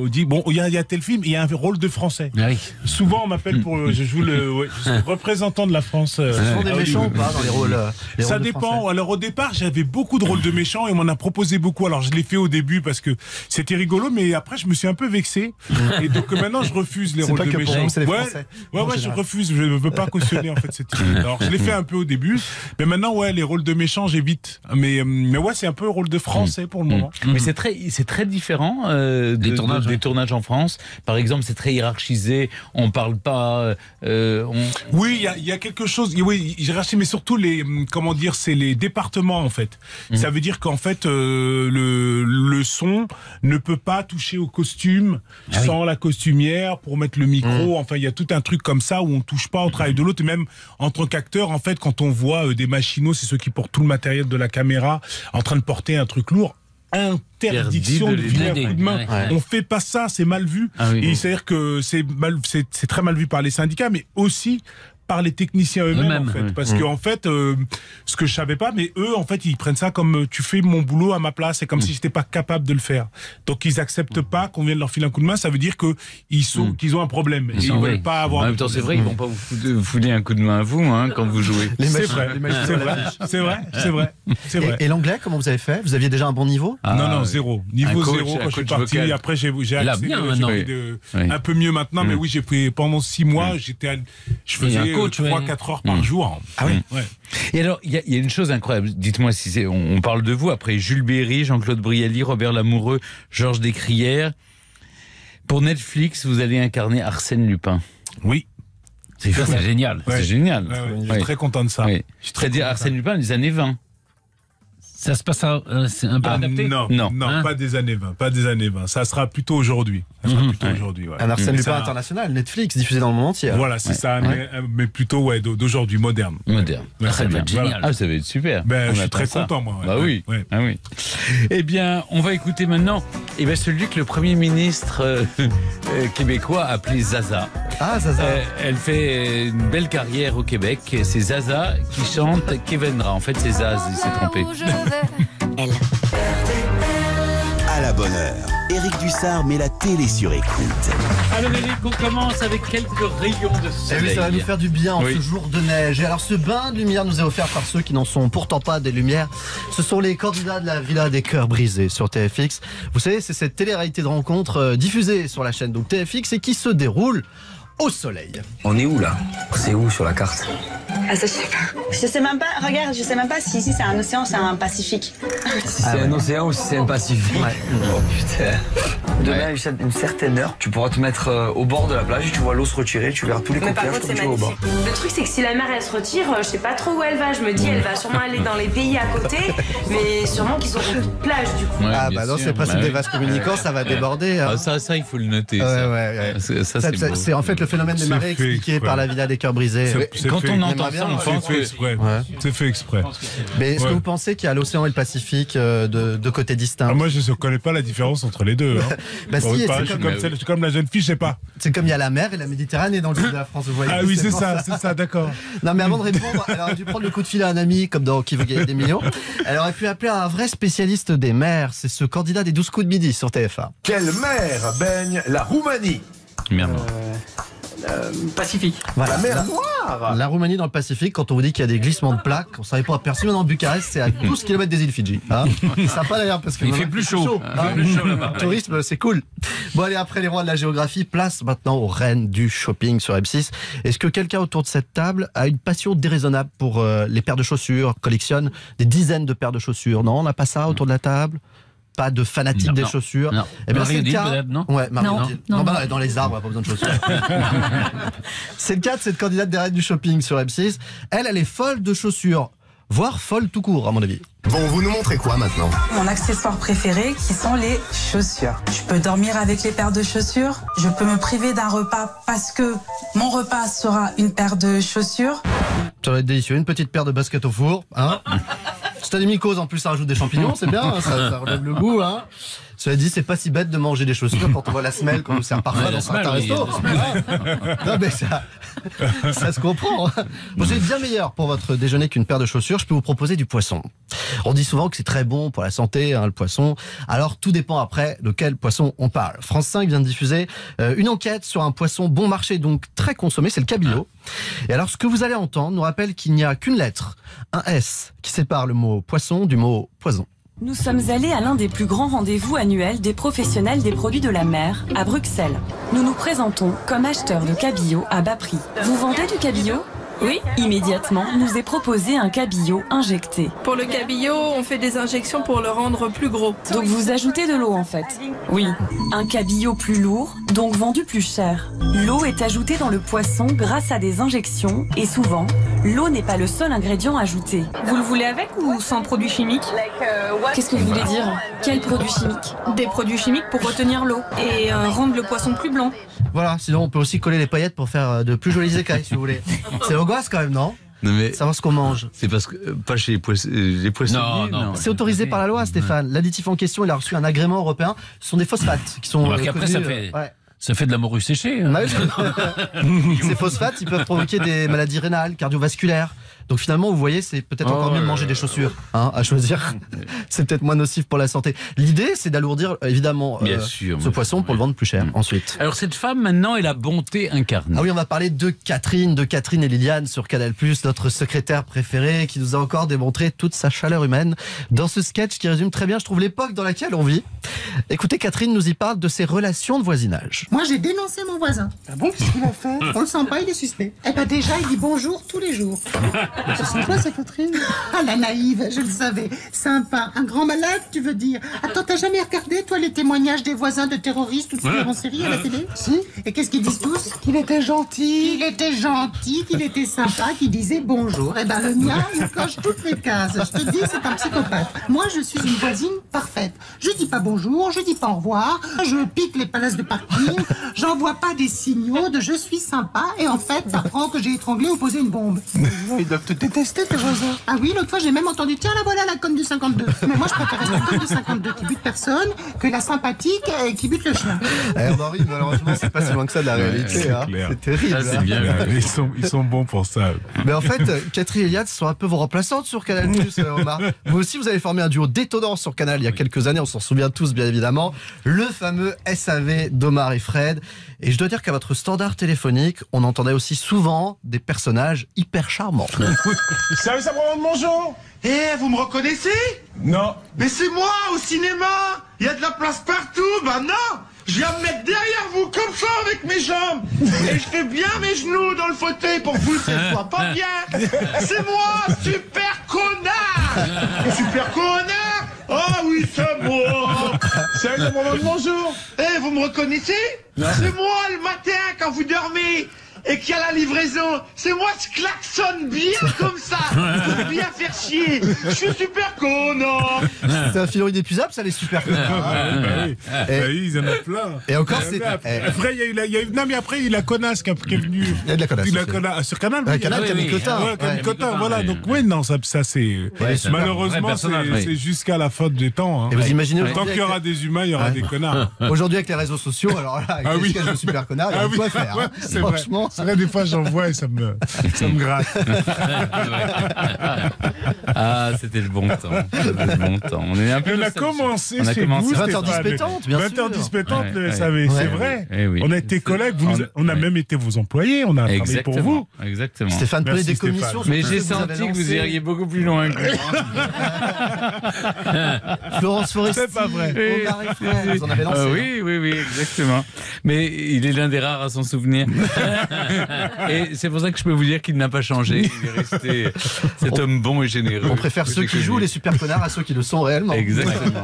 E: dit bon, il y a tel film, il y a un rôle de français.
D: Oui.
E: Souvent, on m'appelle je joue je suis représentant de la France.
C: Ce sont des méchants ou pas dans les rôles?
E: Ça dépend. Alors au départ, j'avais beaucoup de rôles de méchants et on m'en a proposé beaucoup. Alors je l'ai fait au début parce que c'était rigolo, mais après je me suis un peu vexé. Et donc maintenant, je refuse les rôles de méchants.
C: C'est les Français.
E: Ouais, je refuse. Je ne veux pas cautionner en fait cette idée. Alors je l'ai fait un peu au début, mais maintenant les rôles de méchants j'évite. Mais ouais, c'est un peu rôle de français pour le moment.
B: Mais c'est très différent des tournages en France. Par exemple, c'est très hiérarchisé. On parle pas.
E: Oui, il y a quelque chose. Oui, hiérarchie, mais surtout c'est les départements en fait. Ça veut dire qu'en fait le son ne peut pas toucher au costume sans la costumière pour mettre le micro. Enfin, il y a tout un truc comme ça où on touche pas au travail de l'autre. Et même en tant qu'acteur, en fait, quand on voit des machinaux, c'est ceux qui portent tout le matériel de la caméra, en train de porter un truc lourd. Interdiction de filer un coup de main. On fait pas ça, c'est mal vu. Et c'est-à-dire que c'est très mal vu par les syndicats, mais aussi par les techniciens eux-mêmes, en fait. Parce que, en fait, ce que je savais pas, mais eux, en fait, ils prennent ça comme tu fais mon boulot à ma place, c'est comme si j'étais pas capable de le faire. Donc, ils acceptent pas qu'on vienne leur filer un coup de main, ça veut dire qu'ils ont un problème. Ils veulent pas avoir.
B: En même temps, c'est vrai, ils vont pas vous filer un coup de main à vous, quand vous jouez.
E: C'est vrai.
C: Et l'anglais, comment vous avez fait? Vous aviez déjà un bon niveau?
E: Non, zéro. Niveau zéro quand je suis parti. Vocal. Après, j'ai accéléré, un peu mieux maintenant, mais oui, j'ai pris pendant 6 mois, je faisais 3-4 heures par jour.
C: Ah oui.
E: Ouais.
B: Et alors, il y a une chose incroyable. Dites-moi si on parle de vous après Jules Berry, Jean-Claude Brialy, Robert Lamoureux, Georges Descrières. Pour Netflix, vous allez incarner Arsène Lupin.
E: Oui.
B: C'est
D: génial.
B: Ouais. C'est génial.
E: Ouais, je suis très content de ça.
B: Oui. C'est-à-dire Arsène Lupin des années 20.
D: Ça se passe c'est un peu adapté?
E: Non, pas des années 20, pas des années 20. Ça sera plutôt aujourd'hui. Aujourd'hui, ouais.
C: Un Arsène Lupin international, Netflix, diffusé dans le monde entier.
E: Voilà, c'est ça, mais plutôt d'aujourd'hui, moderne.
B: Moderne.
D: Très bien, génial.
B: Ah, ça va être super.
E: Je suis très content, moi.
B: Bah oui. Ah oui. Eh bien, on va écouter maintenant celui que le Premier ministre québécois a appelé Zaza.
C: Ah, Zaza.
B: Elle fait une belle carrière au Québec. C'est Zaza qui chante Kevenra. En fait, c'est Zaz, il s'est trompé.
F: Elle.
A: À la bonne heure, Éric Dussard met la télé sur écoute.
B: Alors Éric, on commence avec quelques rayons de soleil.
C: Oui, ça va nous faire du bien en ce jour de neige. Et alors ce bain de lumière nous est offert par ceux qui n'en sont pourtant pas des lumières. Ce sont les candidats de la Villa des Cœurs Brisés sur TFX. Vous savez, c'est cette télé-réalité de rencontre diffusée sur la chaîne donc TFX et qui se déroule au soleil.
H: On est où là? C'est où sur la carte?
I: Ah ça je sais pas. Je sais même pas, regarde, je sais même pas si ici c'est un océan ou c'est un Pacifique.
H: Si c'est un océan ou si c'est un Pacifique. Ouais. Oh putain. Demain à une certaine heure, tu pourras te mettre au bord de la plage et tu vois l'eau se retirer, tu verras tous les coquillages comme tu vas au bord.
J: Le truc c'est que si la mer elle se retire, je sais pas trop où elle va. Je me dis elle va sûrement aller dans les pays à côté, mais sûrement qu'ils auront plus de plage du coup.
C: Ouais, non, c'est le principe des vases communicants, ça va déborder. Hein.
B: Ça il faut le noter.
C: Ouais. C'est en fait le phénomène des marées expliqué par la Villa des Cœurs Brisés.
B: Quand on entend ça, on pense que
E: c'est fait exprès.
C: Mais est-ce que vous pensez qu'il y a l'océan et le Pacifique de côtés distincts?
E: Moi, je ne connais pas la différence entre les deux. C'est comme la jeune fille, je sais pas.
C: C'est comme il y a la mer et la Méditerranée dans le sud de la France, vous voyez.
E: Ah oui, c'est ça, d'accord.
C: Non, mais avant de répondre, elle aurait dû prendre le coup de fil à un ami, comme dans Qui veut gagner des millions. Elle aurait pu appeler un vrai spécialiste des mers. C'est ce candidat des 12 coups de midi sur TF1.
K: Quelle mer baigne la Roumanie?
B: Merde.
H: Pacifique.
C: Voilà.
K: La mer Noire.
C: La Roumanie dans le Pacifique, quand on vous dit qu'il y a des glissements de plaques, on ne savait pas aperçu, mais dans Bucarest, c'est à 12 km des îles Fidji. Hein, sympa d'ailleurs, parce que
D: il fait plus chaud.
C: Le tourisme, c'est cool. Bon, allez, après les rois de la géographie, place maintenant aux reines du shopping sur M6. Est-ce que quelqu'un autour de cette table a une passion déraisonnable pour les paires de chaussures, collectionne des dizaines de paires de chaussures? Non, on n'a pas ça autour de la table? Pas de fanatique des chaussures.
D: Non.
C: Eh bien, c'est le cas.
D: Non,
C: ouais, non, dans les arbres, on n'a pas besoin de chaussures. C'est le cas de cette candidate des reines du shopping sur M6. Elle est folle de chaussures, voire folle tout court, à mon avis.
K: Bon, vous nous montrez quoi maintenant?
L: Mon accessoire préféré qui sont les chaussures. Je peux dormir avec les paires de chaussures. Je peux me priver d'un repas parce que mon repas sera une paire de chaussures.
C: Ça va être délicieux. Une petite paire de baskets au four. Hein. Si t'as des mycoses, en plus ça rajoute des champignons, c'est bien, hein, ça relève le goût. Hein. Cela dit, c'est pas si bête de manger des chaussures quand on voit la semelle qu'on nous sert parfois dans certains restos. Non mais ça se comprend. Hein. Bon, c'est bien meilleur pour votre déjeuner qu'une paire de chaussures. Je peux vous proposer du poisson. On dit souvent que c'est très bon pour la santé, hein, le poisson. Alors tout dépend après de quel poisson on parle. France 5 vient de diffuser une enquête sur un poisson bon marché, donc très consommé, c'est le cabillaud. Et alors ce que vous allez entendre nous rappelle qu'il n'y a qu'une lettre, un S, qui sépare le mot poisson du mot poison.
M: Nous sommes allés à l'un des plus grands rendez-vous annuels des professionnels des produits de la mer, à Bruxelles. Nous nous présentons comme acheteurs de cabillaud à bas prix. Vous vendez du cabillaud ? Oui, immédiatement, nous est proposé un cabillaud injecté.
N: Pour le cabillaud, on fait des injections pour le rendre plus gros.
M: Donc vous ajoutez de l'eau en fait. Oui, un cabillaud plus lourd, donc vendu plus cher. L'eau est ajoutée dans le poisson grâce à des injections et souvent, l'eau n'est pas le seul ingrédient ajouté.
N: Vous le voulez avec ou sans produits chimiques?
M: Qu'est-ce que vous voulez dire? Quels produits chimiques?
N: Des produits chimiques pour retenir l'eau et rendre le poisson plus blanc.
C: Voilà, sinon on peut aussi coller les paillettes pour faire de plus jolies écailles si vous voulez. C'est l'angoisse quand même, non?
B: Non mais
C: savoir ce qu'on mange.
B: C'est parce que pas chez les poissonniers.
C: Non. C'est autorisé par la loi, Stéphane. L'additif en question, il a reçu un agrément européen. Ce sont des phosphates qui sont
D: après, ça fait de la morue séchée. Hein.
C: Ces phosphates, ils peuvent provoquer des maladies rénales, cardiovasculaires. Donc finalement, vous voyez, c'est peut-être encore mieux de manger des chaussures, hein, à choisir. C'est peut-être moins nocif pour la santé. L'idée, c'est d'alourdir évidemment ce poisson pour le vendre plus cher ensuite.
B: Alors cette femme, maintenant, est la bonté incarnée.
C: Ah oui, on va parler de Catherine et Liliane sur Canal+, notre secrétaire préférée qui nous a encore démontré toute sa chaleur humaine dans ce sketch qui résume très bien, je trouve, l'époque dans laquelle on vit. Écoutez, Catherine nous y parle de ses relations de voisinage.
O: Moi, j'ai dénoncé mon voisin. Ah bon, qu'est-ce qu'il a fait? On le sent pas, il est suspect. Eh ben déjà, il dit bonjour tous les jours. C'est sympa, ça, Catherine. Ah, la naïve, je le savais. Sympa. Un grand malade, tu veux dire? Attends, t'as jamais regardé, toi, les témoignages des voisins de terroristes ou de tueurs en série à la télé? Si. Et qu'est-ce qu'ils disent tous? Qu'il était gentil. Qu'il était gentil, qu'il était sympa, qu'il disait bonjour. Eh ben, le mien, il coche toutes les cases. Je te dis, c'est un psychopathe. Moi, je suis une voisine parfaite. Je dis pas bonjour, je dis pas au revoir, je pique les places de parking, j'envoie pas des signaux de je suis sympa, et en fait, t'apprends que j'ai étranglé ou posé une bombe. Ils doivent te détester, tes voisins. Ah oui, l'autre fois, j'ai même entendu, tiens, là voilà la conne du 52. Mais moi, je préférais la conne du 52 qui bute personne que la sympathique qui bute le chien.
C: Henri, malheureusement, c'est pas si loin que ça de la réalité. Hein. C'est terrible.
E: Ah, c'est bien. Ils sont bons pour ça.
C: Mais en fait, Catherine et Eliade sont un peu vos remplaçantes sur Canal+, Omar. Vous aussi, vous avez formé un duo détonnant sur Canal il y a quelques années, on s'en souvient tous bien évidemment, le fameux SAV d'Omar et Fred. Et je dois dire qu'à votre standard téléphonique, on entendait aussi souvent des personnages hyper charmants.
P: Service à de bonjour. Vous me reconnaissez? Non. Mais c'est moi au cinéma. Il y a de la place partout. Bah non. Je viens me mettre derrière vous comme ça avec mes jambes. Et je fais bien mes genoux dans le fauteuil pour que vous ne soit pas bien. C'est moi, super connard. Super connard. Ah oui, c'est moi. Salut, bonjour. Vous me reconnaissez? C'est moi le matin quand vous dormez et qu'il y a la livraison. C'est moi qui klaxonne bien comme ça pour bien faire chier. Je suis super connard.
C: C'est un filon inépuisable, ça, les super connards.
E: Il y en a plein.
C: Et encore, c'est...
E: Après, il y a eu... Non, mais après, il y a la connasse qui est venue.
C: Il y a de la connasse.
E: Sur Canal.
C: Canal, Camille Cotin.
E: Camille Cotin, voilà. Donc, oui, non, ça c'est... Malheureusement, c'est jusqu'à la fin des temps.
C: Et vous imaginez...
E: Tant qu'il y aura des humains, il y aura des connards.
C: Aujourd'hui, avec les réseaux sociaux, alors là, avec les sketchs de super connards, il y a quoi faire. Franchement...
E: C'est vrai, des fois j'en vois et ça me gratte.
B: Ah, c'était le bon temps. On est un peu.
E: On a commencé chez vous.
C: 20h10 pétante, bien sûr.
E: 20h10 pétante, le SAV, c'est vrai. On a été collègues, on a même été vos employés, on a travaillé pour vous.
B: Exactement.
C: Stéphane prenait des commissions.
B: Mais j'ai senti que vous iriez beaucoup plus loin que
C: Florence Foresti.
E: C'est pas vrai.
C: Vous en avez lancé.
B: Oui, exactement. Mais il est l'un des rares à s'en souvenir. Et c'est pour ça que je peux vous dire qu'il n'a pas changé. Il est resté cet homme bon et généreux.
C: On préfère ceux qui jouent les super connards à ceux qui le sont réellement.
B: Exactement.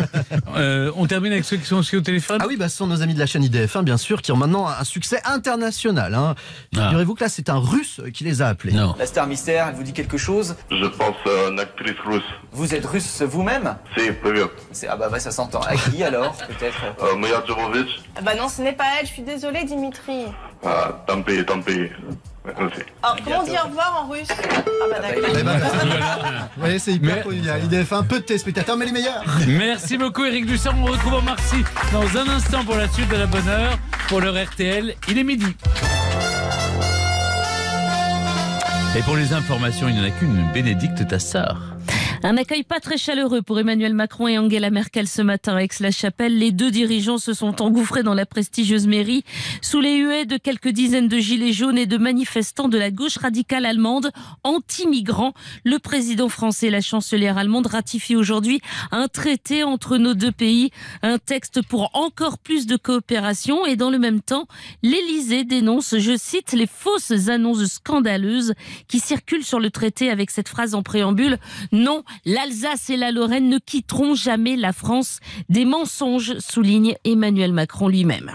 B: On termine avec ceux qui sont aussi au téléphone.
C: Ah oui, ce sont nos amis de la chaîne IDF1, bien sûr, qui ont maintenant un succès international. Hein. Figurez-vous que là, c'est un Russe qui les a appelés.
H: Non. La star mystère, elle vous dit quelque chose?
Q: Je pense à une actrice russe.
H: Vous êtes russe vous-même?
Q: Si, привет.
H: Ça s'entend. À qui alors, peut-être?
Q: Maya Jovovich.
N: Bah non, ce n'est pas elle, je suis désolée, Dimitri.
Q: Ah, tant pis. Merci.
N: Alors, comment on dit au revoir en russe? Ah bah d'accord.
C: Vous voyez, c'est hyper connu. IDF1, peu de téléspectateurs, mais les meilleurs.
B: Merci beaucoup, Éric Dussard. On retrouve Omar Sy dans un instant pour la suite de la bonne heure. Pour l'heure RTL, il est midi. Et pour les informations, il n'y en a qu'une, Bénédicte Tassard.
R: Un accueil pas très chaleureux pour Emmanuel Macron et Angela Merkel ce matin à Aix-la-Chapelle. Les deux dirigeants se sont engouffrés dans la prestigieuse mairie sous les huées de quelques dizaines de gilets jaunes et de manifestants de la gauche radicale allemande anti-migrants. Le président français et la chancelière allemande ratifient aujourd'hui un traité entre nos deux pays, un texte pour encore plus de coopération. Et dans le même temps, l'Élysée dénonce, je cite, les fausses annonces scandaleuses qui circulent sur le traité avec cette phrase en préambule: non, l'Alsace et la Lorraine ne quitteront jamais la France. Des mensonges, souligne Emmanuel Macron lui-même.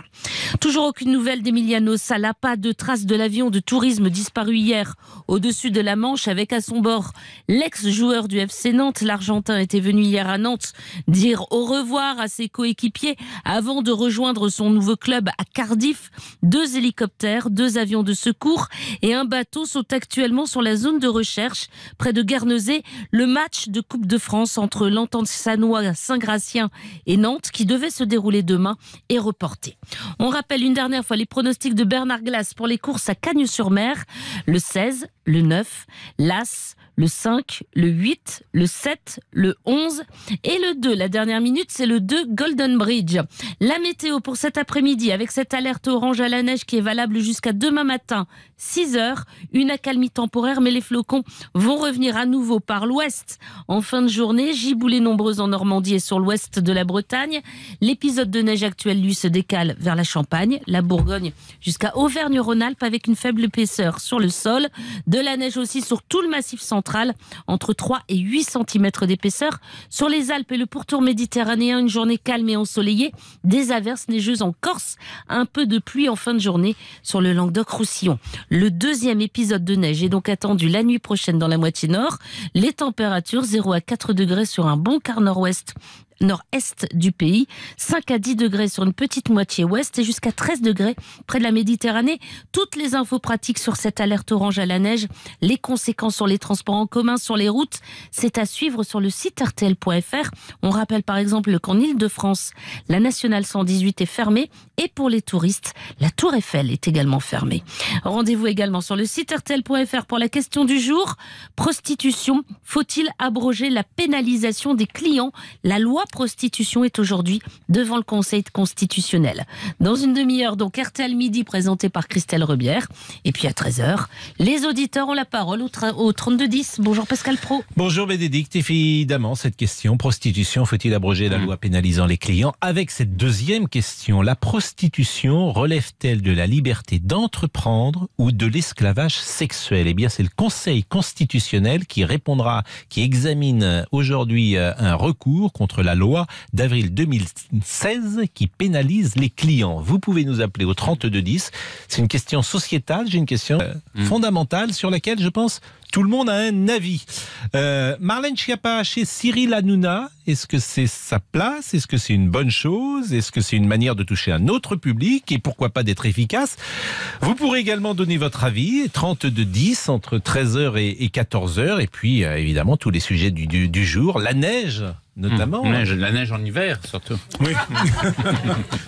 R: Toujours aucune nouvelle d'Emiliano Sala, pas de traces de l'avion de tourisme disparu hier au-dessus de la Manche avec à son bord l'ex-joueur du FC Nantes. L'Argentin était venu hier à Nantes dire au revoir à ses coéquipiers avant de rejoindre son nouveau club à Cardiff. 2 hélicoptères, 2 avions de secours et un bateau sont actuellement sur la zone de recherche près de Guernesey. Le match de Coupe de France entre l'Entente Sanois Saint-Gratien et Nantes qui devait se dérouler demain est reporté. On rappelle une dernière fois les pronostics de Bernard Glass pour les courses à Cagnes-sur-Mer. Le 16, le 9, l'As, le 5, le 8, le 7, le 11 et le 2. La dernière minute, c'est le 2 Golden Bridge. La météo pour cet après-midi avec cette alerte orange à la neige qui est valable jusqu'à demain matin, 6h. Une accalmie temporaire, mais les flocons vont revenir à nouveau par l'ouest en fin de journée. Giboulées nombreuses en Normandie et sur l'ouest de la Bretagne. L'épisode de neige actuel, lui, se décale vers la Champagne, la Bourgogne jusqu'à Auvergne-Rhône-Alpes avec une faible épaisseur sur le sol. De la neige aussi sur tout le massif central. centrale, entre 3 et 8 cm d'épaisseur. Sur les Alpes et le pourtour méditerranéen, une journée calme et ensoleillée. Des averses neigeuses en Corse, un peu de pluie en fin de journée sur le Languedoc-Roussillon. Le deuxième épisode de neige est donc attendu la nuit prochaine dans la moitié nord. Les températures 0 à 4 degrés sur un bon quart nord-est du pays, 5 à 10 degrés sur une petite moitié ouest et jusqu'à 13 degrés près de la Méditerranée. Toutes les infos pratiques sur cette alerte orange à la neige, les conséquences sur les transports en commun, sur les routes, c'est à suivre sur le site rtl.fr. On rappelle par exemple qu'en Ile-de-France, la nationale 118 est fermée et pour les touristes, la Tour Eiffel est également fermée. Rendez-vous également sur le site rtl.fr pour la question du jour. Prostitution, faut-il abroger la pénalisation des clients? La loi prostitution est aujourd'hui devant le Conseil constitutionnel. Dans une demi-heure, donc RTL Midi présenté par Christelle Rebière. Et puis à 13h, les auditeurs ont la parole au 3210. Bonjour Pascal Praud.
S: Bonjour Bénédicte. Évidemment, cette question, prostitution, faut-il abroger la loi pénalisant les clients? Avec cette deuxième question, la prostitution relève-t-elle de la liberté d'entreprendre ou de l'esclavage sexuel? Eh bien, c'est le Conseil constitutionnel qui répondra, qui examine aujourd'hui un recours contre la loi d'avril 2016 qui pénalise les clients. Vous pouvez nous appeler au 3210. C'est une question sociétale, j'ai une question fondamentale sur laquelle je pense tout le monde a un avis. Marlène Schiappa chez Cyril Hanouna, est-ce que c'est sa place? Est-ce que c'est une bonne chose? Est-ce que c'est une manière de toucher un autre public? Et pourquoi pas d'être efficace? Vous pourrez également donner votre avis, 3210 entre 13h et 14h. Et puis, évidemment, tous les sujets du jour. La neige, notamment.
D: La neige en hiver, surtout.
E: Oui.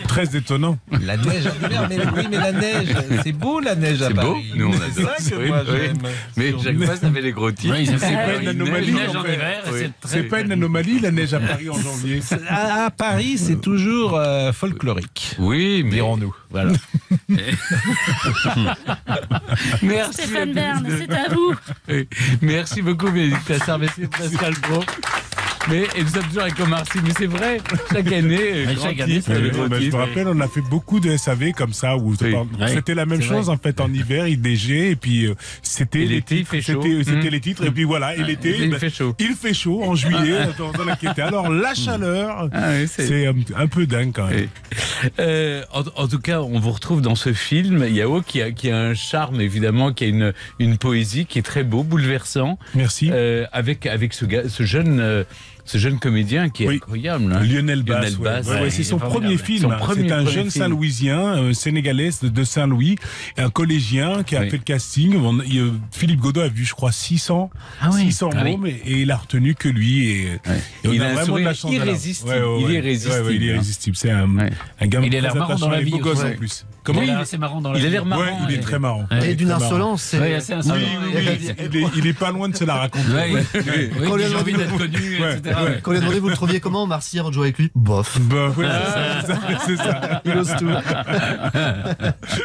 E: Très étonnant.
S: La neige en hiver, mais la neige, c'est beau la neige à Paris.
D: C'est beau, nous on a
S: c'est ça que moi j'aime.
D: Mais chaque fois, ça fait les gros titres.
E: C'est pas une anomalie.
D: Neige en hiver,
E: c'est pas une anomalie, la neige à Paris en janvier.
S: À Paris, c'est toujours folklorique.
D: Oui, mais
S: dirons-nous.
D: Voilà.
R: Merci Stéphane Bern, c'est à vous.
B: Merci beaucoup, Bénédicte Tassard. Merci Pascal Praud. Mais nous sommes toujours avec Omar Sy, mais c'est vrai, chaque année,
E: je me rappelle, on a fait beaucoup de SAV comme ça, où c'était la même chose en fait, en hiver, il neigeait, et puis c'était
B: l'été, il fait chaud.
E: C'était les titres, et puis voilà, et l'été,
B: il fait chaud.
E: Il fait chaud en juillet, dans l'inquiété. Alors la chaleur, c'est un peu dingue quand même.
B: En tout cas, on vous retrouve dans ce film, Yao, qui a un charme évidemment, qui a une poésie qui est très beau, bouleversant.
E: Merci.
B: Avec ce jeune comédien qui est incroyable. Hein.
E: Lionel Bass. C'est son premier film. C'est un jeune Saint-Louisien, sénégalais de Saint-Louis, un collégien qui a fait le casting. Philippe Godot a vu, je crois, 600 mômes et il a retenu que lui. Et
B: il a vraiment de la chance. Irrésistible. Il est irrésistible.
E: Il est irrésistible. C'est un gamin
D: très
E: attachant et beau gosse en plus.
D: Comment c'est marrant dans la vie.
B: Il a l'air marrant.
E: Il est très marrant.
C: Et d'une insolence.
E: assez insolent. Il est pas loin de se la raconter.
D: J'ai envie d'être connu, etc.
C: Quand on lui a demandé, vous le trouviez comment, Marcy, avant de jouer avec lui? Bof.
E: C'est ça.
C: Il ose tout.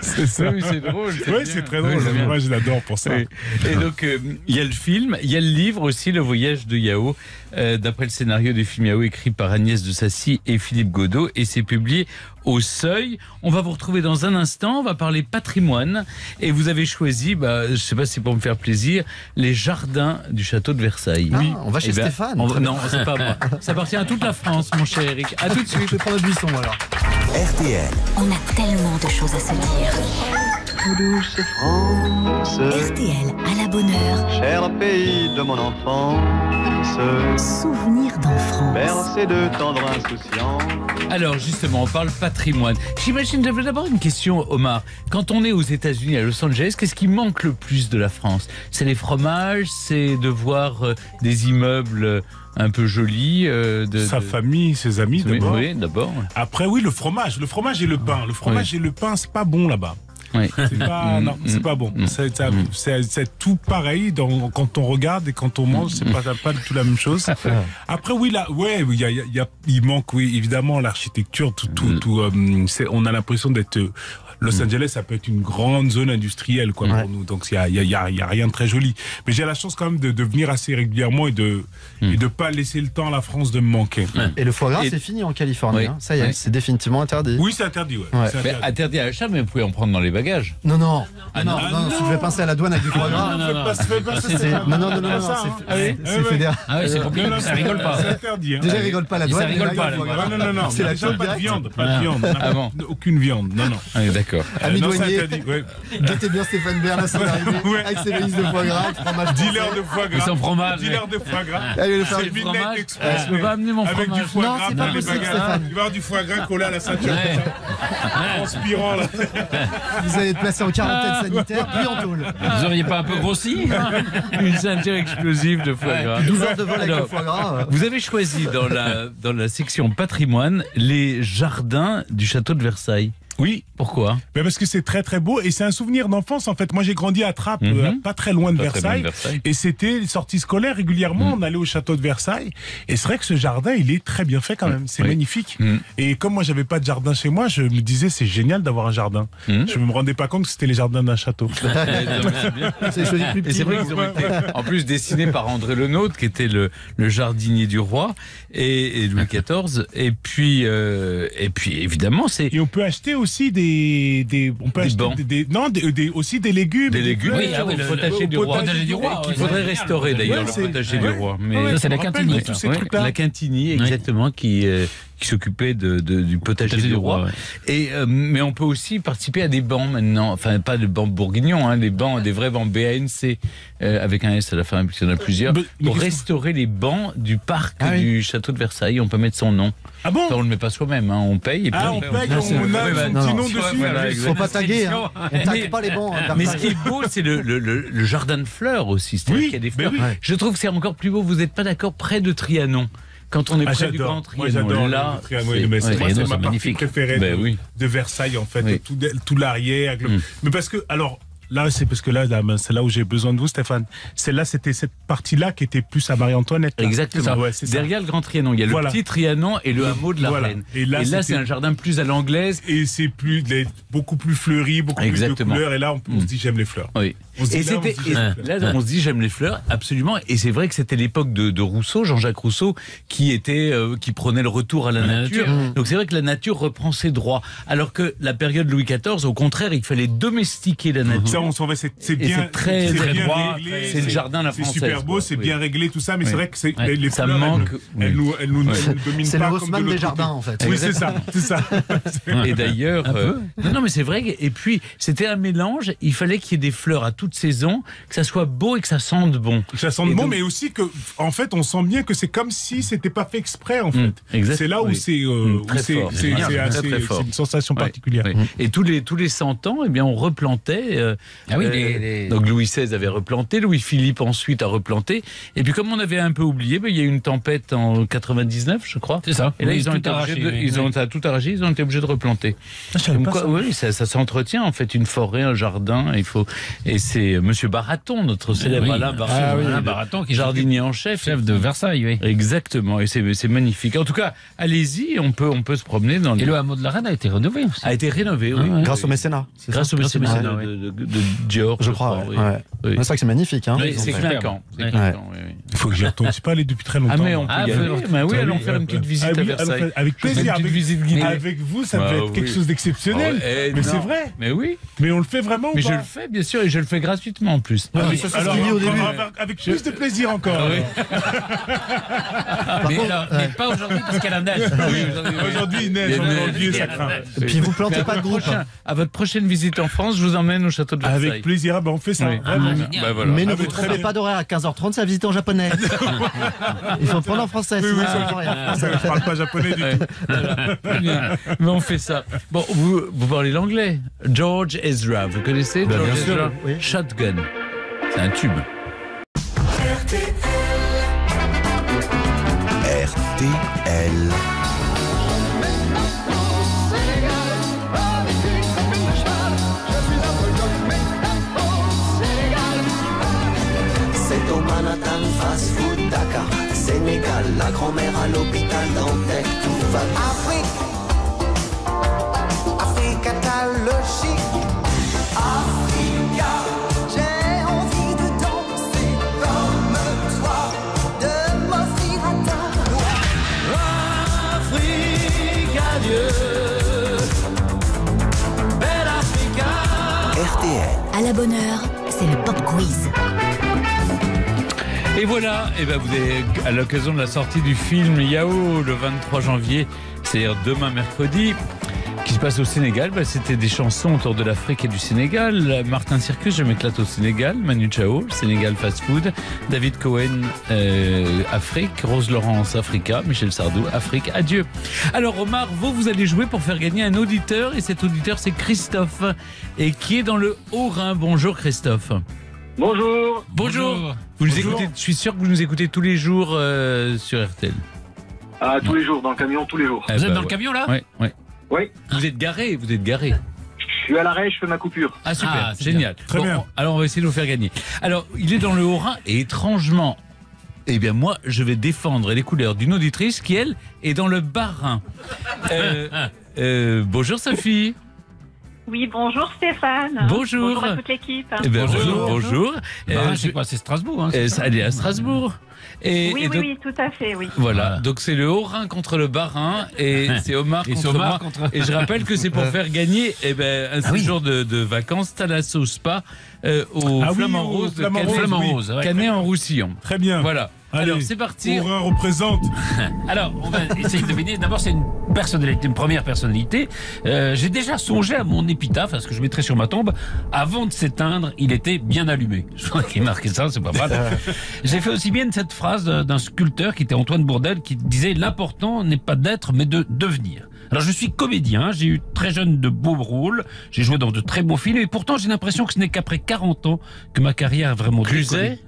E: C'est ça.
B: Oui, c'est drôle.
E: Oui, c'est très drôle. Moi, je l'adore pour ça.
B: Et donc, il y a le film, il y a le livre aussi, Le Voyage de Yao, d'après le scénario du film Yao, écrit par Agnès de Sacy et Philippe Godot, et c'est publié au Seuil. On va vous retrouver dans un instant, on va parler patrimoine, et vous avez choisi, je ne sais pas si c'est pour me faire plaisir, les jardins du château de Versailles.
C: Oui, on va chez Stéphane.
B: Non, c'est pas moi. Ça appartient à toute la France, mon cher Eric. À tout de suite.
C: Je vais prendre le buisson alors.
A: RTL.
F: On a tellement de choses à se dire.
T: Douce France,
F: RTL à la bonne heure.
T: cher pays de mon enfance,
F: Souvenirs d'enfance.
T: bercé de tendre insouciance.
B: Alors justement, on parle patrimoine. J'imagine, j'avais d'abord une question, Omar. Quand on est aux États-Unis, à Los Angeles, qu'est-ce qui manque le plus de la France? C'est les fromages, c'est de voir des immeubles un peu jolis.
E: Sa famille, ses amis d'abord.
B: Oui, d'abord.
E: Après, oui, le fromage et le pain. Le fromage et le pain, c'est pas bon là-bas.
B: Oui.
E: C'est pas bon. C'est tout pareil quand on regarde et quand on mange, c'est pas du tout la même chose. Après, oui, là, il manque, oui, évidemment, l'architecture. On a l'impression d'être Los Angeles, ça peut être une grande zone industrielle pour nous. Donc il y a rien de très joli. Mais j'ai la chance quand même de venir assez régulièrement et de pas laisser le temps à la France de me manquer.
C: Et le foie gras, c'est fini en Californie. Hein. Ça y est, c'est définitivement interdit.
E: Oui, c'est interdit.
B: Mais interdit à l'achat, mais vous pouvez en prendre dans les bagages.
C: Non. Si je vais passer à la douane avec du foie gras.
E: Non,
C: c'est fédéral.
D: Ah oui, c'est compliqué, ça rigole pas.
E: C'est interdit.
C: Déjà, il rigole pas la douane.
D: Ça rigole pas.
E: Non.
C: C'est la
E: déjà pas de viande.
B: Ah bon.
E: Aucune viande. Non.
B: D'accord.
C: Ami douanier, guettez bien Stéphane Bern à son arrivée avec ses valises de foie gras, fromage.
E: Dealer de foie gras.
D: Sans fromage.
E: Dealer de foie gras.
C: Allez le faire
E: C'est
C: du
E: Midnight
C: fromage.
E: Express.
D: Je peux pas amener mon
E: Avec
D: fromage.
E: du foie
C: Non,
E: gras.
C: c'est pas
E: dans les
C: possible,
E: bagages.
C: Stéphane.
E: Il va y avoir du foie gras collé à la ceinture. Transpirant là.
C: Vous allez être placé en quarantaine sanitaire, puis en tôle.
D: Vous auriez pas un peu grossi?
B: Une ceinture explosive de foie gras.
C: 12 heures de vol avec le foie gras.
B: Vous avez choisi dans la section patrimoine les jardins du château de Versailles.
E: Oui.
B: Pourquoi?
E: Parce que c'est très très beau et c'est un souvenir d'enfance en fait. Moi j'ai grandi à Trappes, pas très loin de Versailles, et c'était les sorties scolaires régulièrement. On allait au château de Versailles et c'est vrai que ce jardin il est très bien fait quand même. C'est magnifique. Et comme moi j'avais pas de jardin chez moi, je me disais c'est génial d'avoir un jardin. Je me rendais pas compte que c'était les jardins d'un château.
C: C'est choisi plus petit.
B: Et c'est vrai qu'ils ont été en plus dessinés par André Le Nôtre qui était le jardinier du roi et Louis XIV. Et puis évidemment c'est.
E: Et on peut acheter aussi aussi des légumes.
B: Des légumes,
D: oui, le potager du roi.
B: Qu'il faudrait restaurer d'ailleurs, le potager du roi.
D: Mais c'est la Quintigny.
B: La Quintigny, exactement, qui s'occupait du potager du roi. Mais on peut aussi participer à des bancs maintenant, enfin pas de bancs bourguignons, des vrais bancs BANC avec un S à la fin, puisqu'il y en a plusieurs, pour restaurer les bancs du parc du château de Versailles. On peut mettre son nom.
E: Ah bon?
B: Enfin, on ne le met pas soi-même, on paye. Et puis
E: on paye, on a un petit nom dessus.
C: Il ne faut pas taguer, on tague pas les bancs.
B: Mais ce qui est beau, c'est le jardin de fleurs aussi. C'est-à-dire qu'il y a des fleurs. Je trouve que c'est encore plus beau. Vous n'êtes pas d'accord, près de Trianon. Quand on est près du Grand Trianon,
E: moi j'adore
B: là,
E: c'est ma partie préférée de Versailles en fait, tout l'arrière. Mais parce que là, c'est parce que c'est là où j'ai besoin de vous, Stéphane. C'était cette partie-là qui était plus à Marie-Antoinette. Là.
B: Exactement. Derrière le Grand Trianon, il y a le petit Trianon et le hameau de la Reine. Et là c'est un jardin plus à l'anglaise.
E: Et c'est beaucoup plus fleuri, beaucoup plus de couleurs. Et là, on se dit j'aime les fleurs.
B: Oui. Là, on se dit j'aime les fleurs, absolument. Et c'est vrai que c'était l'époque de Rousseau, Jean-Jacques Rousseau, qui prenait le retour à la nature. Donc c'est vrai que la nature reprend ses droits. Alors que la période Louis XIV, au contraire, il fallait domestiquer la nature.
E: C'est bien,
B: très
E: droit,
B: réglé. C'est le jardin de la Française.
E: C'est super beau, c'est bien réglé, tout ça. Mais c'est vrai que les
B: ça
E: fleurs,
B: manque.
E: Elles nous dominent pas.
C: C'est le Haussmann des jardins, en fait.
E: Oui, c'est ça.
B: Et d'ailleurs, non, mais c'est vrai. Et puis, c'était un mélange. Il fallait qu'il y ait des fleurs à toute saison, que ça soit beau et que ça sente bon.
E: Que ça sente bon, mais aussi que, en fait, on sent bien que c'est comme si c'était pas fait exprès, en fait. C'est là où c'est une sensation particulière.
B: Et tous les 100 ans, eh bien, on replantait. Donc Louis XVI avait replanté, Louis-Philippe ensuite a replanté. Et puis comme on avait un peu oublié, il y a eu une tempête en 99, je crois.
D: C'est ça.
B: Et là, ils ont tout arraché, ils ont été obligés de replanter. Oui, ça s'entretient en fait, une forêt, un jardin. Et c'est Monsieur Baraton, notre célèbre Alain Baraton, qui est jardinier en chef
D: de Versailles. Oui.
B: Exactement. Et c'est magnifique. En tout cas, allez-y, on peut se promener dans.
D: Et le hameau de la Reine a été rénové.
B: A été rénové, oui.
C: Grâce au mécénat.
B: Grâce au mécénat de Dior,
C: je crois. C'est vrai que c'est magnifique.
B: C'est clinquant.
E: Il faut que j'y retourne. C'est pas allé depuis très longtemps.
B: Ah mais on peut y aller. Oui, allons faire une petite visite à Versailles.
E: Avec plaisir. Avec vous, ça devait être quelque chose d'exceptionnel. Mais c'est vrai.
B: Mais oui.
E: Mais on le fait vraiment.
B: Mais je le fais, bien sûr, et je le fais gratuitement en plus.
E: Alors, avec plus de plaisir encore.
D: Mais pas aujourd'hui parce qu'elle a neige.
E: Aujourd'hui, il neige. Aujourd'hui, ça craint.
C: Et puis vous plantez pas de groupe.
B: À votre prochaine visite en France, je vous emmène au château de Versailles.
E: Avec plaisir, on fait ça.
C: Mais ne vous trompez pas d'horaire, à 15h30, c'est la visite en japonais. Il faut prendre en français.
E: Oui, ça ne parle pas japonais du tout.
B: Bien. Mais on fait ça. Bon, vous parlez l'anglais. George Ezra, vous connaissez George Ezra? Oui. Shotgun. C'est un tube.
A: RTL.
U: C'est au Manhattan, fast food, Dakar, Sénégal, la grand-mère à l'hôpital Dantec, tout va. Afrique catalogique.
F: À la bonne heure, c'est le pop quiz.
B: Et voilà, vous êtes à l'occasion de la sortie du film Yao le 23 janvier, c'est-à-dire demain mercredi, qui se passe au Sénégal. C'était des chansons autour de l'Afrique et du Sénégal. Martin Circus, je m'éclate au Sénégal. Manu Chao, Sénégal Fast Food. David Cohen, Afrique. Rose Laurence, Africa. Michel Sardou, Afrique. Adieu. Alors Omar, vous allez jouer pour faire gagner un auditeur. Et cet auditeur, c'est Christophe. Et qui est dans le Haut-Rhin. Bonjour Christophe.
G: Bonjour.
B: Bonjour. Vous nous écoutez, je suis sûr que vous nous écoutez tous les jours sur RTL.
G: Ah, tous les jours, dans le camion, tous les jours.
D: Vous êtes dans le camion là ?
G: Oui.
B: Vous êtes garé.
G: Je suis à l'arrêt, je fais ma coupure.
B: Ah super, génial.
E: Très bien.
B: Alors on va essayer de vous faire gagner. Alors il est dans le Haut-Rhin et étrangement, moi je vais défendre les couleurs d'une auditrice qui elle est dans le Bas-Rhin. Bonjour Sophie.
V: Oui, bonjour Stéphane.
B: Bonjour.
V: Bonjour à toute l'équipe.
B: Bonjour.
D: C'est quoi ? C'est Strasbourg. Hein,
B: elle est à Strasbourg.
V: Oui, tout à fait, oui.
B: Voilà, donc c'est le Haut-Rhin contre le Bas-Rhin et c'est Omar contre moi. Et je rappelle que c'est pour faire gagner un séjour de vacances Thalasso Spa au Flamand Rose de Canet-en-Roussillon.
E: Très bien.
B: Voilà.
E: Allez,
B: alors c'est parti.
E: Haut-Rhin représente.
D: Alors on va essayer de deviner. D'abord c'est une personnalité, une première personnalité. J'ai déjà songé à mon épitaphe, à ce que je mettrais sur ma tombe. Avant de s'éteindre, il était bien allumé. Je crois qu'il marqué ça, c'est pas mal. J'ai fait aussi bien cette phrase d'un sculpteur qui était Antoine Bourdelle, qui disait l'important n'est pas d'être mais de devenir. Alors je suis comédien, j'ai eu très jeune de beaux rôles, j'ai joué dans de très bons films et pourtant j'ai l'impression que ce n'est qu'après 40 ans que ma carrière a vraiment décollé.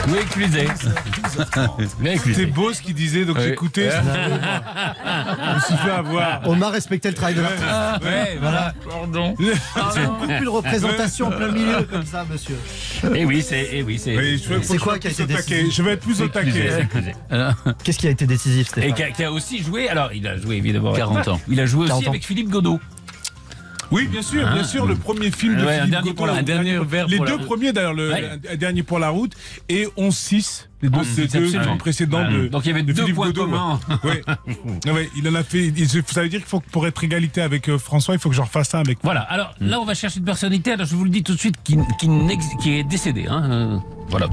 D: Oui, Cluzet.
E: C'était beau ce qu'il disait, donc j'écoutais. Je me suis fait avoir.
C: Omar respectait le travail de l'artiste.
B: Voilà. Pardon.
C: C'est beaucoup plus de représentation en plein milieu comme ça, monsieur.
E: C'est
C: quoi qui a été décisif ?
E: Je vais être plus au taquet.
C: Qu'est-ce qui a été décisif, Stéphane ?
D: Et qui a aussi joué, alors il a joué évidemment
B: 40 ans.
D: Il a joué aussi avec Philippe Godot.
E: Oui, bien sûr, le premier film de Philippe Godot. Les deux premiers d'ailleurs, Un dernier pour la route et 11-6, les deux précédents de
D: donc il y avait deux points communs.
E: Oui, il en a fait. Ça veut dire qu'il faut que pour être égalité avec François, il faut que j'en refasse un avec.
D: Voilà. Alors là, on va chercher une personnalité. Alors je vous le dis tout de suite, qui est décédée. Voilà.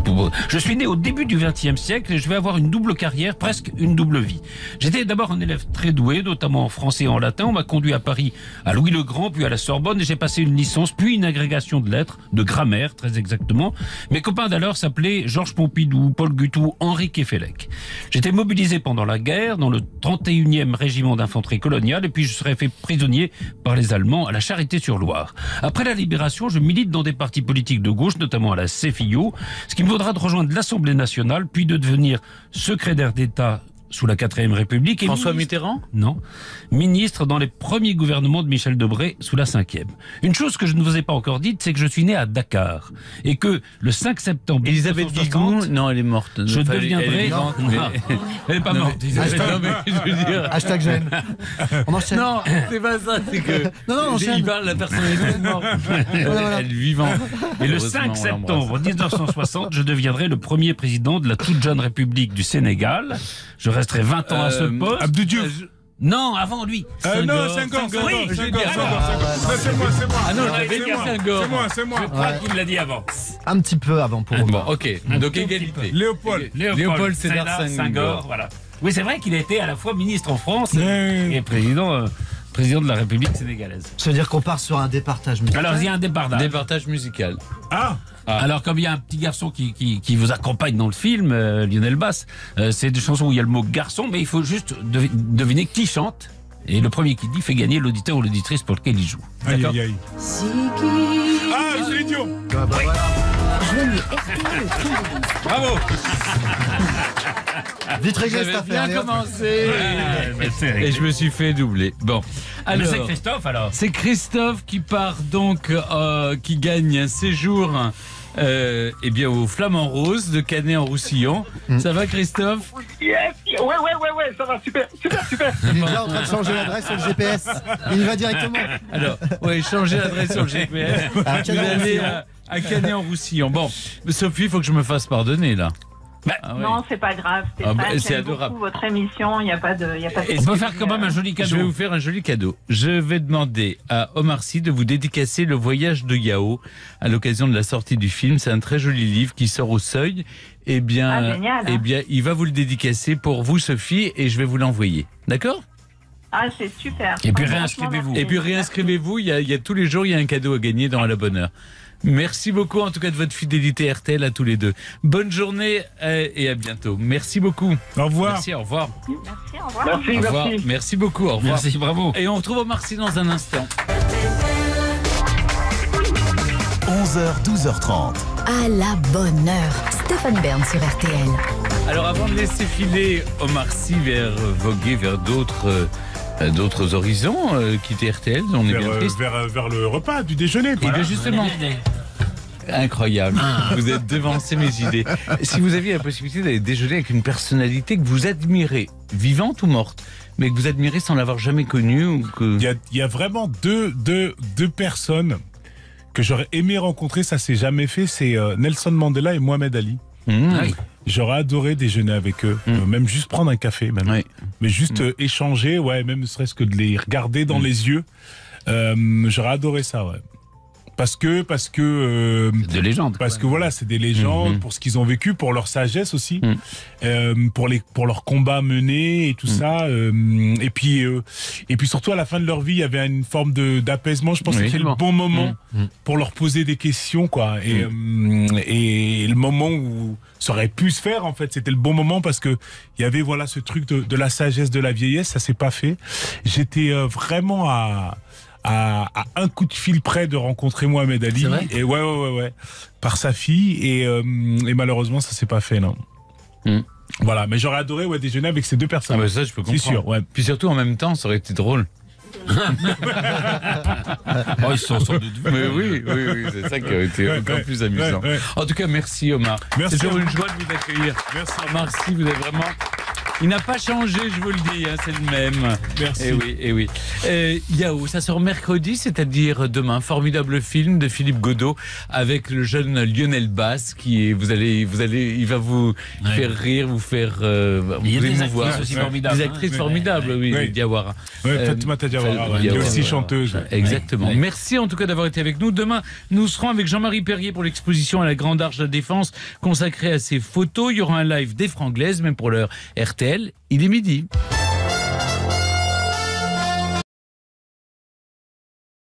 D: Je suis né au début du XXe siècle et je vais avoir une double carrière, presque une double vie. J'étais d'abord un élève très doué, notamment en français et en latin. On m'a conduit à Paris, à Louis le Grand, puis à la Sorbonne, et j'ai passé une licence, puis une agrégation de lettres, de grammaire, très exactement. Mes copains d'alors s'appelaient Georges Pompidou, Paul Gutou, Henri Kefelec. J'étais mobilisé pendant la guerre dans le 31e régiment d'infanterie coloniale, et puis je serais fait prisonnier par les Allemands à la Charité-sur-Loire. Après la libération, je milite dans des partis politiques de gauche, notamment à la CFIO, ce qui me vaudra de rejoindre l'Assemblée nationale, puis de devenir secrétaire d'État sous la 4ème République. Et
B: François Mitterrand ?
D: Non. Ministre dans les premiers gouvernements de Michel Debré sous la 5e. Une chose que je ne vous ai pas encore dite, c'est que je suis né à Dakar. Et que le 5 septembre...
B: Elisabeth Guigou ? Non, elle est morte.
D: Je deviendrai... Elle n'est pas morte.
C: Hashtag gêne. On enchaîne.
B: Non, c'est pas ça. C'est que... il parle de la personnalité morte. Elle est vivante.
D: Et le 5 septembre 1960, je deviendrai le premier président de la toute jeune République du Sénégal. Je resterai 20 ans à ce poste.
E: Abdou Diouf.
D: Non, avant lui.
E: Non, Senghor.
D: Oui,
E: c'est moi.
B: Ah non,
E: c'est moi.
D: Je crois qu'il l'a dit avant.
C: Un petit peu avant pour
B: Bon, ok. Donc égalité.
E: Léopold
B: Sédar Senghor.
D: Voilà. Oui, c'est vrai qu'il a été à la fois ministre en France et président de la République sénégalaise.
C: Ça veut dire qu'on part sur un départage musical.
D: Alors, il y a un
B: départage musical.
D: Alors, comme il y a un petit garçon qui vous accompagne dans le film, Lionel Bass, c'est des chansons où il y a le mot garçon, mais il faut juste deviner qui chante. Et le premier qui dit fait gagner l'auditeur ou l'auditrice pour lequel il joue. D'accord ?
E: Aïe. C'est idiot.
F: Joignez RTL au 32.
B: Bravo.
C: Vite réglé cette affaire.
B: Bien commencé. Et je me suis fait doubler. Bon.
D: Alors, c'est Christophe alors.
B: C'est Christophe qui part donc, qui gagne un séjour au Flamand Rose de Canet-en-Roussillon. Ça va Christophe ?
G: Yes. Ouais, ça va, super.
C: Il est déjà en train de changer l'adresse sur le GPS. Il y va directement.
B: Alors, changer l'adresse sur le GPS. Vous allez à Canet-en-Roussillon. Bon, Sophie, il faut que je me fasse pardonner là.
V: Non, c'est pas grave, Stéphane.
B: C'est
V: J'aime
B: adorable.
V: beaucoup votre émission, il n'y a pas de...
B: On peut faire quand même un joli cadeau. Je vais vous faire un joli cadeau. Je vais demander à Omar Sy de vous dédicacer Le Voyage de Yao à l'occasion de la sortie du film. C'est un très joli livre qui sort au Seuil. Eh bien, il va vous le dédicacer pour vous, Sophie, et je vais vous l'envoyer. D'accord ?
V: Ah, c'est super.
B: Et puis réinscrivez-vous. Et puis réinscrivez-vous. Il y a tous les jours, il y a un cadeau à gagner dans À la bonne heure. Merci beaucoup en tout cas de votre fidélité RTL à tous les deux. Bonne journée et à bientôt. Merci beaucoup.
E: Au revoir.
B: Merci, au revoir.
V: Merci, au revoir.
G: Merci,
B: Au revoir.
G: merci.
B: Merci beaucoup, au revoir.
D: Merci, bravo.
B: Et on retrouve Omar Sy dans un instant.
A: 11h, 12h30.
F: À la bonne heure, Stéphane Bern sur RTL.
B: Alors avant de laisser filer Omar Sy voguer vers d'autres horizons, quitter RTL, on est bien triste.
E: Vers le repas du déjeuner.
B: Et bien justement, incroyable, vous êtes devancé mes idées. Si vous aviez la possibilité d'aller déjeuner avec une personnalité que vous admirez, vivante ou morte, mais que vous admirez sans l'avoir jamais connue ou que...
E: Il y a vraiment deux personnes que j'aurais aimé rencontrer, ça s'est jamais fait, c'est Nelson Mandela et Mohamed Ali.
B: Oui.
E: J'aurais adoré déjeuner avec eux, même juste prendre un café, même.
B: Oui.
E: Mais juste échanger, même ne serait-ce que de les regarder dans les yeux. J'aurais adoré ça, ouais. Parce que
D: de légendes.
E: Parce que voilà, c'est des légendes pour ce qu'ils ont vécu, pour leur sagesse aussi, pour leurs combats menés et tout ça. Et puis surtout à la fin de leur vie, il y avait une forme d'apaisement. Je pense que c'était le bon moment pour leur poser des questions, quoi. Et le moment où ça aurait pu se faire, en fait, c'était le bon moment parce que il y avait ce truc de la sagesse, de la vieillesse. Ça s'est pas fait. J'étais vraiment à un coup de fil près de rencontrer Mohamed Ali.
D: C'est vrai ?
E: Et ouais, par sa fille et malheureusement ça s'est pas fait, non. Voilà, mais j'aurais adoré déjeuner avec ces deux personnes.
B: Ah bah ça je peux comprendre.
E: C'est sûr, ouais.
B: Puis surtout en même temps, ça aurait été drôle.
D: Ils sont sans doute vus.
B: Mais oui, c'est ça qui aurait été encore plus amusant. En tout cas, merci Omar.
E: Merci.
B: C'est toujours une joie de vous accueillir.
E: Merci.
B: Omar Sy, vous êtes vraiment... Il n'a pas changé, je vous le dis, c'est le même.
E: Merci.
B: Eh oui. Yao, ça sort mercredi, c'est-à-dire demain. Formidable film de Philippe Godot avec le jeune Lionel Basse qui il va vous faire rire, vous faire
D: il y a des
B: émouvoir.
D: actrices aussi formidables.
B: Des actrices formidables, oui. Diawara.
E: Fatima Diawara, elle est aussi chanteuse.
B: Exactement. Merci en tout cas d'avoir été avec nous. Demain, nous serons avec Jean-Marie Perrier pour l'exposition à la Grande Arche de la Défense consacrée à ses photos. Il y aura un live des Franglaises, même pour l'heure RTL. Il est midi.